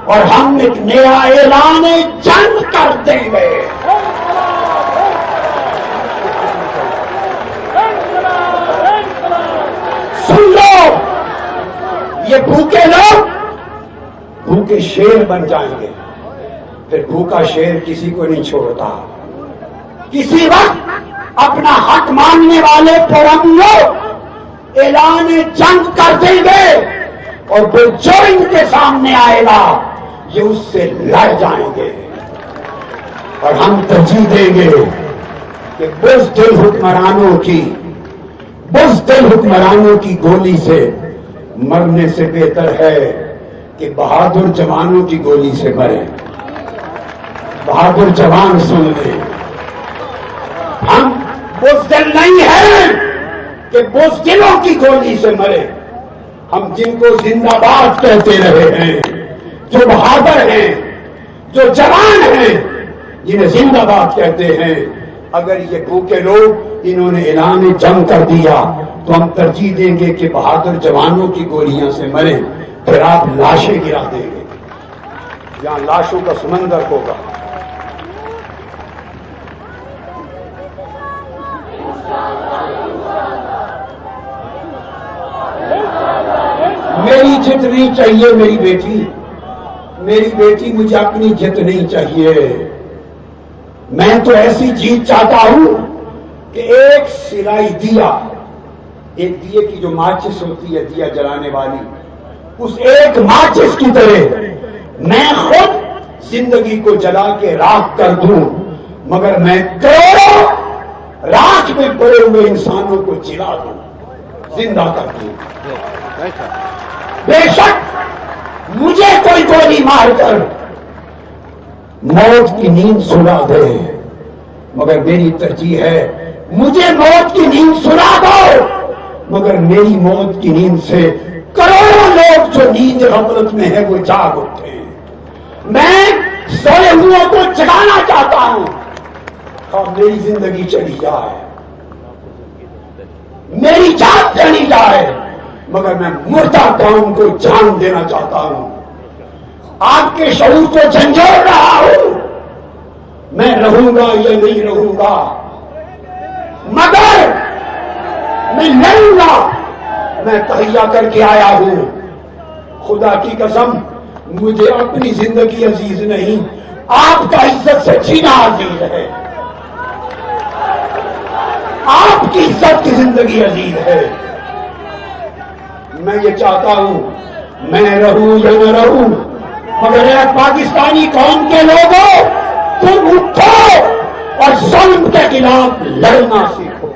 اور ہم ایک نیا اعلان جنگ کر دیں گے۔ سن لو، یہ بھوکے لوگ بھوکے شیر بن جائیں گے، پھر بھوکا شیر کسی کو نہیں چھوڑتا۔ کسی وقت اپنا حق ماننے والے پرم لوگ اعلان جنگ کر دیں گے اور پھر جو ان کے سامنے آئے گا یہ اس سے لڑ جائیں گے، اور ہم ترجیح دیں گے کہ بزدل حکمرانوں کی گولی سے مرنے سے بہتر ہے کہ بہادر جوانوں کی گولی سے مرے۔ بہادر جوان سن لیں، ہم بزدل نہیں ہیں کہ بزدلوں کی گولی سے مرے۔ ہم جن کو زندہ باد کہتے رہے ہیں، جو بہادر ہیں، جو جوان ہیں، جنہیں زندہ باد کہتے ہیں، اگر یہ بھوکے لوگ انہوں نے اعلان جنگ کر دیا تو ہم ترجیح دیں گے کہ بہادر جوانوں کی گولیاں سے مریں، پھر آپ لاشیں گرا دیں گے، یہاں لاشوں کا سمندر ہوگا۔ میری جیت نہیں چاہیے، میری بیٹی مجھے اپنی جیت نہیں چاہیے، میں تو ایسی جیت چاہتا ہوں کہ ایک سلائی دیا، ایک دیے کی جو ماچس ہوتی ہے دیا جلانے والی، اس ایک ماچس کی طرح میں خود زندگی کو جلا کے راکھ کر دوں، مگر میں کروڑوں راکھ میں پڑے ہوئے انسانوں کو جلا دوں، زندہ کر دوں۔ بے شک مجھے کوئی گولی مار کر موت کی نیند سلا دے، مگر میری ترجیح ہے مجھے موت کی نیند سلا دو، مگر میری موت کی نیند سے کروڑوں لوگ جو نیند غفلت میں ہے وہ جاگ اٹھے۔ میں سوئے ہوئوں کو جگانا چاہتا ہوں، اور میری زندگی چلی جائے، میری جان چلی جائے، مگر میں مردہ قوم کو جان دینا چاہتا ہوں۔ آپ کے شعور کو جھنجھوڑ رہا ہوں، میں رہوں گا یا نہیں رہوں گا، مگر میں لڑوں گا۔ میں تہیا کر کے آیا ہوں، خدا کی قسم مجھے اپنی زندگی عزیز نہیں، آپ کا عزت سے جینا عزیز ہے، آپ کی عزت کی زندگی عزیز ہے۔ میں یہ چاہتا ہوں میں رہوں یا نہ رہوں، مگر اے پاکستانی قوم کے لوگوں، تم اٹھو اور ظلم کے خلاف لڑنا سیکھو۔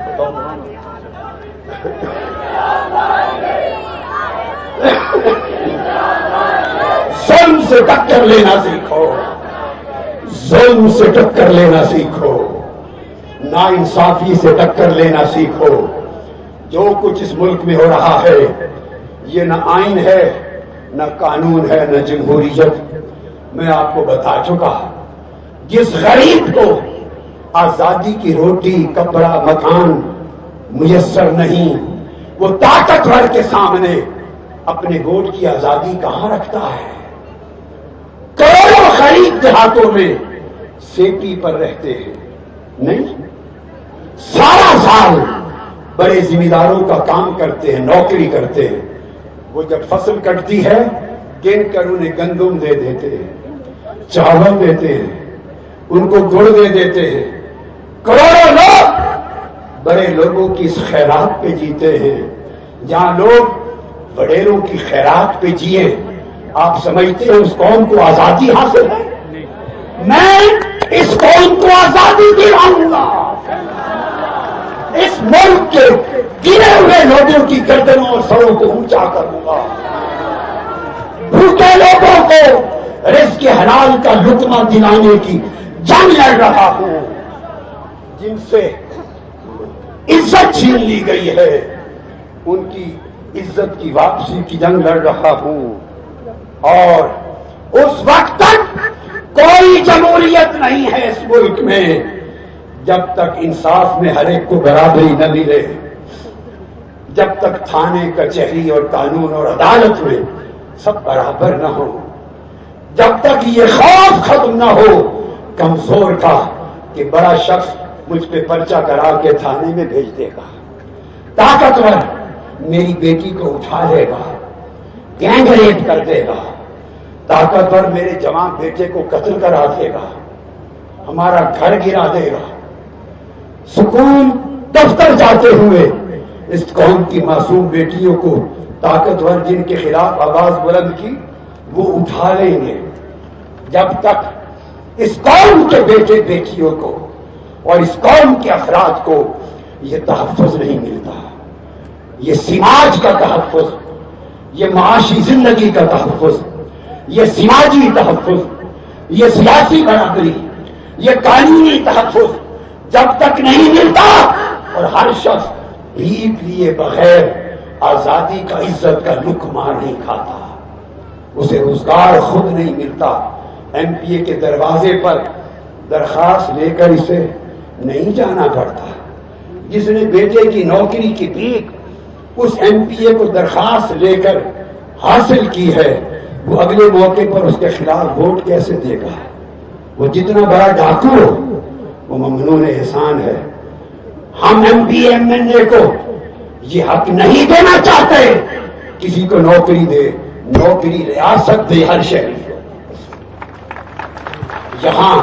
ظلم سے ٹکر لینا سیکھو، ظلم سے ٹکر لینا سیکھو، ناانصافی سے ٹکر لینا سیکھو۔ جو کچھ اس ملک میں ہو رہا ہے یہ نہ آئین ہے، نہ قانون ہے، نہ جمہوریت۔ میں آپ کو بتا چکا، جس غریب کو آزادی کی روٹی، کپڑا، مکان میسر نہیں، وہ طاقتور کے سامنے اپنے ووٹ کی آزادی کہاں رکھتا ہے؟ کروڑوں غریب دیہاتوں میں سیٹی پر رہتے ہیں، نہیں، سارا سال بڑے ذمہ داروں کا کام کرتے ہیں، نوکری کرتے ہیں۔ وہ جب فصل کٹتی ہے گن کر انہیں گندم دے دیتے ہیں، چاول دیتے ہیں، ان کو گڑ دے دیتے ہیں۔ کروڑوں لوگ بڑے لوگوں کی اس خیرات پہ جیتے ہیں۔ جہاں لوگ وڈیروں کی خیرات پہ جیے، آپ سمجھتے ہیں اس قوم کو آزادی حاصل ہے؟ میں اس قوم کو آزادی دلاؤں گا، اس ملک کے گرے ہوئے لوگوں کی گردنوں اور سروں کو اونچا کروں گا، بھوکے لوگوں کو رزق کے حلال کا لقمہ دلانے کی جنگ لڑ رہا ہوں، جن سے عزت چھین لی گئی ہے ان کی عزت کی واپسی کی جنگ لڑ رہا ہوں۔ اور اس وقت تک کوئی جمہوریت نہیں ہے اس ملک میں جب تک انصاف میں ہر ایک کو برابری نہ ملے، جب تک تھانے، کچہری اور قانون اور عدالت میں سب برابر نہ ہو، جب تک یہ خوف ختم نہ ہو کمزور کا کہ بڑا شخص مجھ پہ پرچہ کرا کے تھانے میں بھیج دے گا، طاقتور میری بیٹی کو اٹھا لے گا، گینگ ریپ کر دے گا، طاقتور میرے جوان بیٹے کو قتل کرا دے گا، ہمارا گھر گرا دے گا۔ سکول دفتر جاتے ہوئے اس قوم کی معصوم بیٹیوں کو طاقتور جن کے خلاف آواز بلند کی وہ اٹھا لیں گے۔ جب تک اس قوم کے بیٹے بیٹیوں کو اور اس قوم کے افراد کو یہ تحفظ نہیں ملتا، یہ سماج کا تحفظ، یہ معاشی زندگی کا تحفظ، یہ سماجی تحفظ، یہ سیاسی برابری، یہ قانونی تحفظ جب تک نہیں ملتا اور ہر شخص بھیک لیے بغیر آزادی کا، عزت کا لقمہ نہیں کھاتا، اسے روزگار خود نہیں ملتا، ایم پی اے کے دروازے پر درخواست لے کر اسے نہیں جانا پڑتا، جس نے بیٹے کی نوکری کی بھیک اس ایم پی اے کو درخواست لے کر حاصل کی ہے، وہ اگلے موقع پر اس کے خلاف ووٹ کیسے دے گا؟ وہ جتنا بڑا ڈاکو ہو وہ ممنون احسان ہے۔ ہم ایم پی ایم این اے کو یہ حق نہیں دینا چاہتے کسی کو نوکری دے، نوکری ریاست دے ہر شہری کو۔ یہاں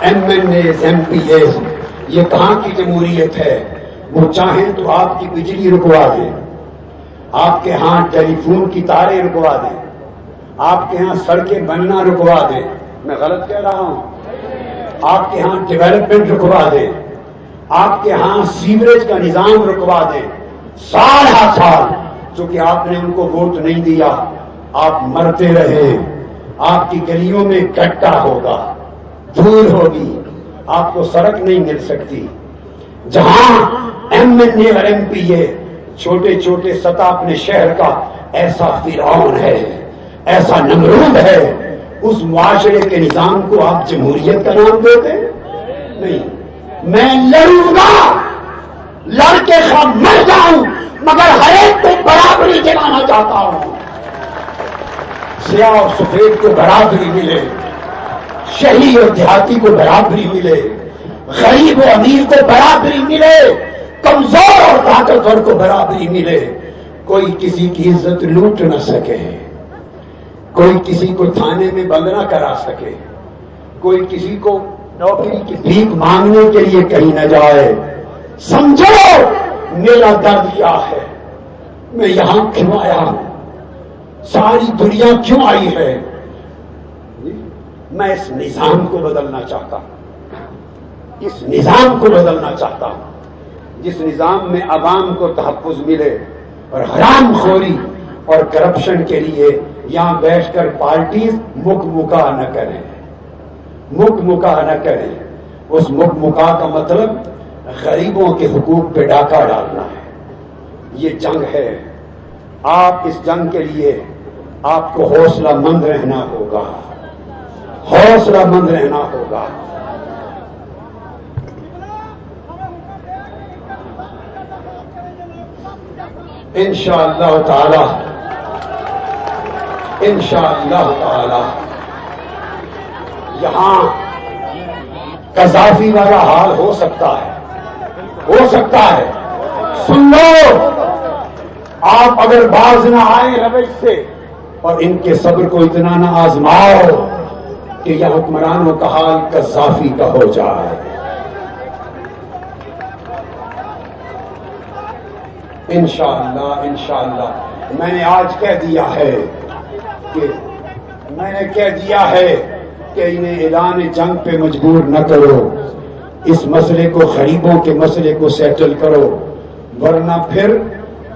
ایم این اے، ایم پی اے، یہ کہاں کی جمہوریت ہے؟ وہ چاہیں تو آپ کی بجلی رکوا دیں، آپ کے ہاں ٹیلی فون کی تاریں رکوا دیں، آپ کے ہاں سڑکیں بننا رکوا دیں، میں غلط کہہ رہا ہوں؟ آپ کے ہاں ڈیولپمنٹ رکوا دیں، آپ کے ہاں سیوریج کا نظام رکوا دیں، سال ہر سال، چونکہ آپ نے ان کو ووٹ نہیں دیا، آپ مرتے رہے، آپ کی گلیوں میں گڈھا ہوگا، دھول ہوگی، آپ کو سڑک نہیں مل سکتی۔ جہاں ایم این اے اور ایم پی اے چھوٹے چھوٹے سطح اپنے شہر کا ایسا فرعون ہے، ایسا نمرود ہے، اس معاشرے کے نظام کو آپ جمہوریت کا نام دیتے نہیں۔ میں لڑوں گا، لڑ کے خواہ مر جاؤں، مگر ہر ایک کو برابری دلانا چاہتا ہوں۔ سیاہ اور سفید کو برابری ملے، شہری اور دیہاتی کو برابری ملے، غریب و امیر کو برابری ملے، کمزور اور طاقتور کو برابری ملے، کوئی کسی کی عزت لوٹ نہ سکے، کوئی کسی کو تھانے میں بند نہ کرا سکے، کوئی کسی کو نوکری کی بھیک مانگنے کے لیے کہیں نہ جائے۔ سمجھو میرا درد کیا ہے، میں یہاں کیوں آیا ہوں، ساری دنیا کیوں آئی ہے۔ میں اس نظام کو بدلنا چاہتا ہوں، اس نظام کو بدلنا چاہتا ہوں جس نظام میں عوام کو تحفظ ملے اور حرام خوری اور کرپشن کے لیے یہاں بیٹھ کر پارٹیز مک مکا نہ کریں، مک مکا نہ کریں۔ اس مک مکا کا مطلب غریبوں کے حقوق پہ ڈاکہ ڈالنا ہے۔ یہ جنگ ہے، آپ اس جنگ کے لیے آپ کو حوصلہ مند رہنا ہوگا، حوصلہ مند رہنا ہوگا۔ انشاءاللہ تعالی، انشاءاللہ تعالی یہاں قذافی والا حال ہو سکتا ہے، ہو سکتا ہے۔ سن لو، آپ اگر باز نہ آئے روش سے اور ان کے صبر کو اتنا نہ آزماؤ کہ یہ حکمرانوں کا حال قذافی کا ہو جائے۔ انشاءاللہ، انشاءاللہ میں نے آج کہہ دیا ہے کہ انہیں اعلان جنگ پہ مجبور نہ کرو، اس مسئلے کو، غریبوں کے مسئلے کو سیٹل کرو، ورنہ پھر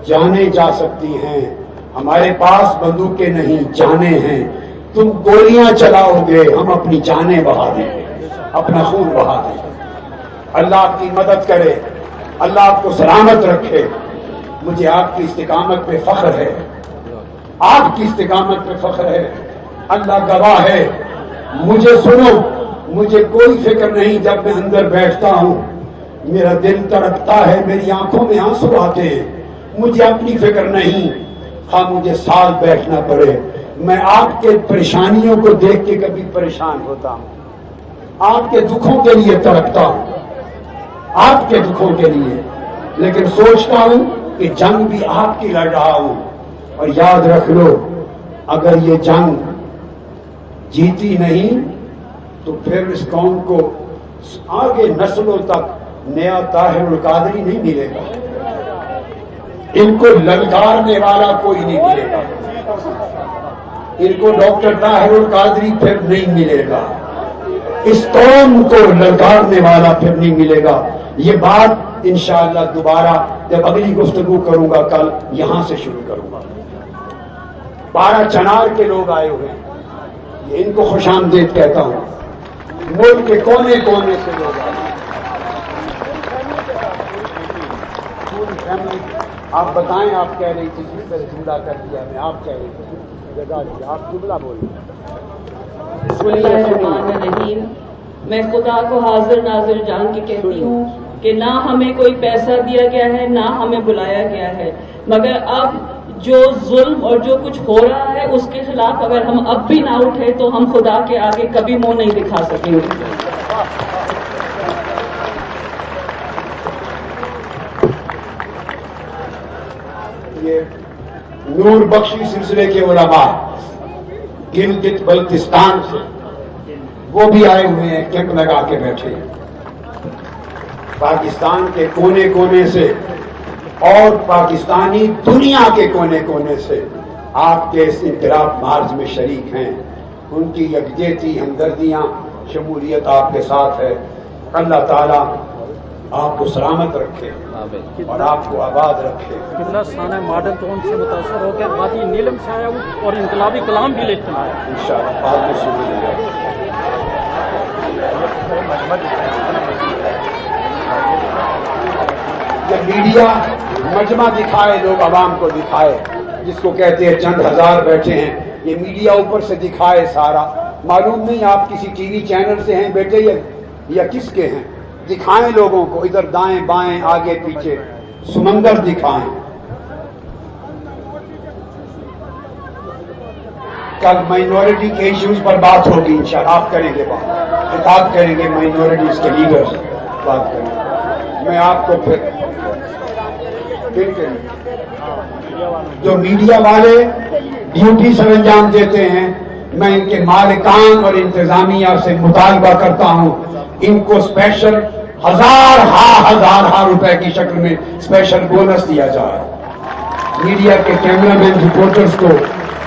جانیں جا سکتی ہیں۔ ہمارے پاس بندوقیں نہیں، جانیں ہیں۔ تم گولیاں چلاؤ گے، ہم اپنی جانیں بہا دیں گے، اپنا خون بہا دیں گے۔ اللہ آپ کی مدد کرے، اللہ آپ کو سلامت رکھے۔ مجھے آپ کی استقامت پہ فخر ہے، آپ کی استقامت پہ فخر ہے۔ اللہ گواہ ہے، مجھے سنو، مجھے کوئی فکر نہیں جب میں اندر بیٹھتا ہوں، میرا دل تڑپتا ہے، میری آنکھوں میں آنسو آتے ہیں، مجھے اپنی فکر نہیں، خواہ مجھے سال بیٹھنا پڑے۔ میں آپ کے پریشانیوں کو دیکھ کے کبھی پریشان ہوتا ہوں، آپ کے دکھوں کے لیے تڑپتا ہوں، آپ کے دکھوں کے لیے، لیکن سوچتا ہوں کہ جنگ بھی آپ کی لڑ رہا ہوں۔ اور یاد رکھ لو، اگر یہ جنگ جیتی نہیں تو پھر اس قوم کو آگے نسلوں تک نیا طاہر القادری نہیں ملے گا، ان کو للکارنے والا کوئی نہیں ملے گا، ان کو ڈاکٹر طاہر القادری پھر نہیں ملے گا، اس قوم کو للکارنے والا پھر نہیں ملے گا۔ یہ بات انشاءاللہ دوبارہ جب اگلی گفتگو کروں گا کل یہاں سے شروع کروں گا۔ 12 چنار کے لوگ آئے ہوئے ہیں، ان کو خوش آمدید کہتا ہوں، ملک کے کونے کونے سے لوگ آئے ہیں۔ آپ بتائیں، آپ کہہ رہی تھی جس طرح جملہ کر دیا میں، آپ کہہ رہی تھی، آپ جملہ بولیں۔ بسم اللہ الرحمن الرحیم۔ میں خدا کو حاضر ناظر جان کے کہتی ہوں کہ نہ ہمیں کوئی پیسہ دیا گیا ہے، نہ ہمیں بلایا گیا ہے، مگر اب جو ظلم اور جو کچھ ہو رہا ہے اس کے خلاف اگر ہم اب بھی نہ اٹھے تو ہم خدا کے آگے کبھی منہ نہیں دکھا سکیں گے۔ یہ نور بخشی سلسلے کے علماء گلگت بلتستان سے وہ بھی آئے ہوئے ہیں، کیمپ لگا کے بیٹھے ہیں، پاکستان کے کونے کونے سے اور پاکستانی دنیا کے کونے کونے سے آپ کے اس انقلاب مارچ میں شریک ہیں۔ ان کی یکجہتی، ہمدردیاں، شمولیت آپ کے ساتھ ہے۔ اللہ تعالیٰ آپ کو سلامت رکھے اور آپ کو آباد رکھے. قبلہ ثانیہ ماڈل ٹون سے متاثر ہو کے وادی نیلم سے آیا ہوں اور انقلابی کلام بھی لکھتے ہیں انشاءاللہ بعد میں شروع ہو جائے. یہ میڈیا مجمع دکھائے، لوگ عوام کو دکھائے، جس کو کہتے ہیں چند ہزار بیٹھے ہیں، یہ میڈیا اوپر سے دکھائے سارا. معلوم نہیں آپ کسی ٹی وی چینل سے ہیں بیٹے یا کس کے ہیں. دکھائیں لوگوں کو، ادھر دائیں بائیں آگے پیچھے سمندر دکھائیں. کل مائنورٹی کے ایشوز پر بات ہوگی انشاءاللہ، آپ کریں گے بات، خطاب کریں گے مائنورٹیز کے لیڈرز بات کریں گے. میں آپ کو پھر جو میڈیا والے ڈیوٹی سر انجام دیتے ہیں، میں ان کے مالکان اور انتظامیہ سے مطالبہ کرتا ہوں ان کو اسپیشل ہزار روپے کی شکل میں اسپیشل بونس دیا جائے. میڈیا کے کیمرہ مین رپورٹرز کو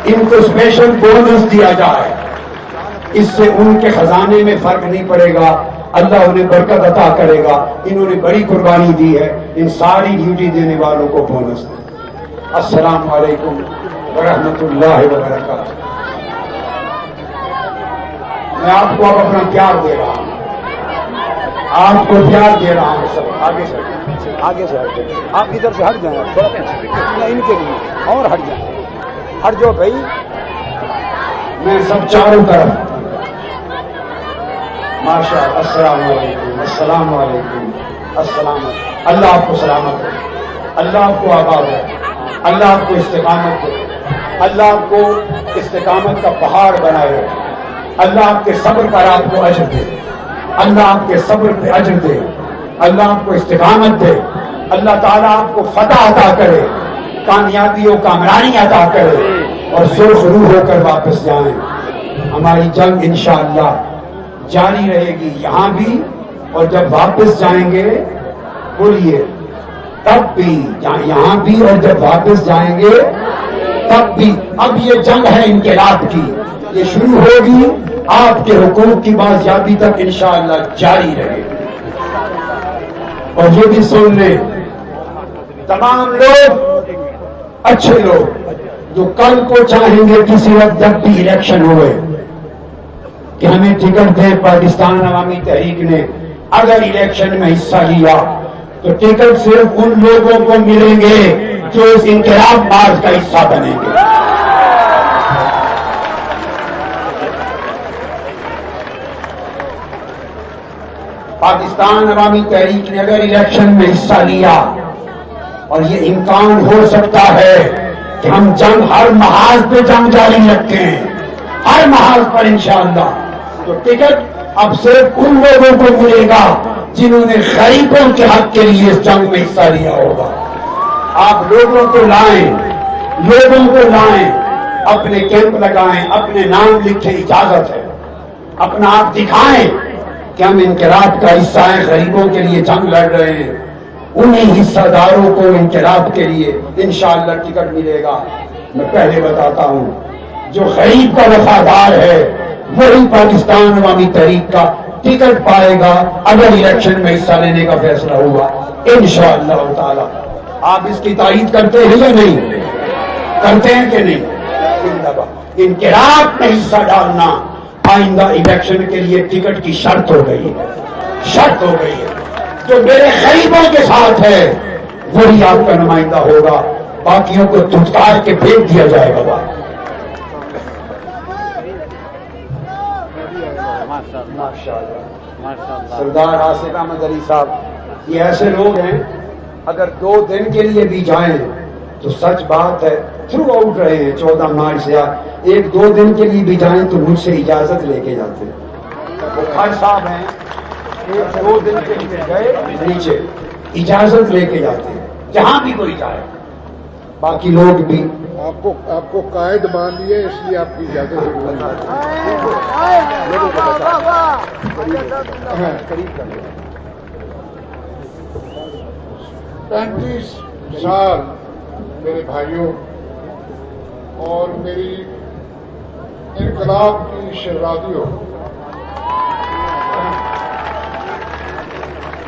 ان کو اسپیشل بونس دیا جائے. اس سے ان کے خزانے میں فرق نہیں پڑے گا، اللہ انہیں برکت عطا کرے گا. انہوں نے بڑی قربانی دی ہے، ان ساری ڈیوٹی دینے والوں کو بونس دیں. السلام علیکم ورحمۃ اللہ وبرکاتہ. میں آپ کو اب اپنا پیار دے رہا ہوں، آپ کو پیار دے رہا ہوں. سب آگے سے ہٹ جائیں، آپ ادھر سے ہٹ جائیں تھوڑا ان کے لیے، اور ہٹ جائیں، ہٹ جاؤ بھائی. میں سب چاروں طرف ماشاء اللہ. السلام علیکم، السلام علیکم، السلام علیکم. اللہ آپ کو سلامت رکھے، اللہ آپ کو آباد رکھے، اللہ آپ کو استقامت دے، اللہ آپ کو استقامت کا پہاڑ بنائے رکھے. اللہ آپ کے صبر پر آپ کو اجر دے، اللہ آپ کے صبر پہ اجر دے، اللہ آپ کو استقامت دے. اللہ تعالیٰ آپ کو فتح عطا کرے، کامیابی و کامرانی عطا کرے اور سرخ روح ہو کر واپس جائیں. ہماری جنگ انشاءاللہ جاری رہے گی یہاں بھی، اور جب واپس جائیں گے بولیے تب بھی، یہاں بھی اور جب واپس جائیں گے تب بھی. اب یہ جنگ ہے انقلاب کی، یہ شروع ہوگی، آپ کے حقوق کی بازیابی تک انشاءاللہ جاری رہے گی. اور یہ بھی سن لیں تمام لوگ، اچھے لوگ جو کل کو چاہیں گے کسی وقت جب بھی الیکشن ہوئے کہ ہمیں ٹکٹ دے پاکستان عوامی تحریک نے، اگر الیکشن میں حصہ لیا تو ٹکٹ صرف ان لوگوں کو ملیں گے جو اس انقلاب مارچ کا حصہ بنیں گے. پاکستان عوامی تحریک نے اگر الیکشن میں حصہ لیا، اور یہ امکان ہو سکتا ہے کہ ہم جنگ ہر محاذ پہ جنگ جاری رکھیں، ہر محاذ پر انشاءاللہ، تو ٹکٹ اب صرف ان لوگوں کو ملے گا جنہوں نے غریبوں کے حق کے لیے اس جنگ میں حصہ لیا ہوگا. آپ لوگوں کو لائیں، اپنے کیمپ لگائیں، اپنے نام لکھیں، اجازت ہے. اپنا آپ دکھائیں کہ ہم انقلاب کا حصہ ہیں، غریبوں کے لیے جنگ لڑ رہے ہیں. انہی حصہ داروں کو انقلاب کے لیے انشاءاللہ ٹکٹ ملے گا. میں پہلے بتاتا ہوں، جو غریب کا وفادار ہے وہی پاکستان عوامی تحریک کا ٹکٹ پائے گا اگر الیکشن میں حصہ لینے کا فیصلہ ہوا انشاءاللہ تعالی. آپ اس کی تائید کرتے ہیں یا نہیں؟ کرتے ہیں کہ نہیں؟ انقلاب میں حصہ ڈالنا آئندہ الیکشن کے لیے ٹکٹ کی شرط ہو گئی ہے، شرط ہو گئی ہے. جو میرے غریبوں کے ساتھ ہے وہی آپ کا نمائندہ ہوگا، باقیوں کو دھتکار کے پھینک دیا جائے گا. سردار آصف احمد علی صاحب یہ ایسے لوگ ہیں، اگر 2 دن کے لیے بھی جائیں تو سچ بات ہے تھرو آؤٹ رہے ہیں 14 مارچ سے 1-2 دن کے لیے بھی جائیں تو مجھ سے اجازت لے کے جاتے ہیں. وہ خان صاحب ہیں، 1-2 دن کے لیے گئے نیچے اجازت لے کے جاتے ہیں جہاں بھی کوئی جائے. باقی لوگ بھی آپ کو قائد مان لیے اس لیے آپ کی اجازت قریب کر لیں. 35 سال میرے بھائیوں اور میری انقلاب کی شہزادیوں،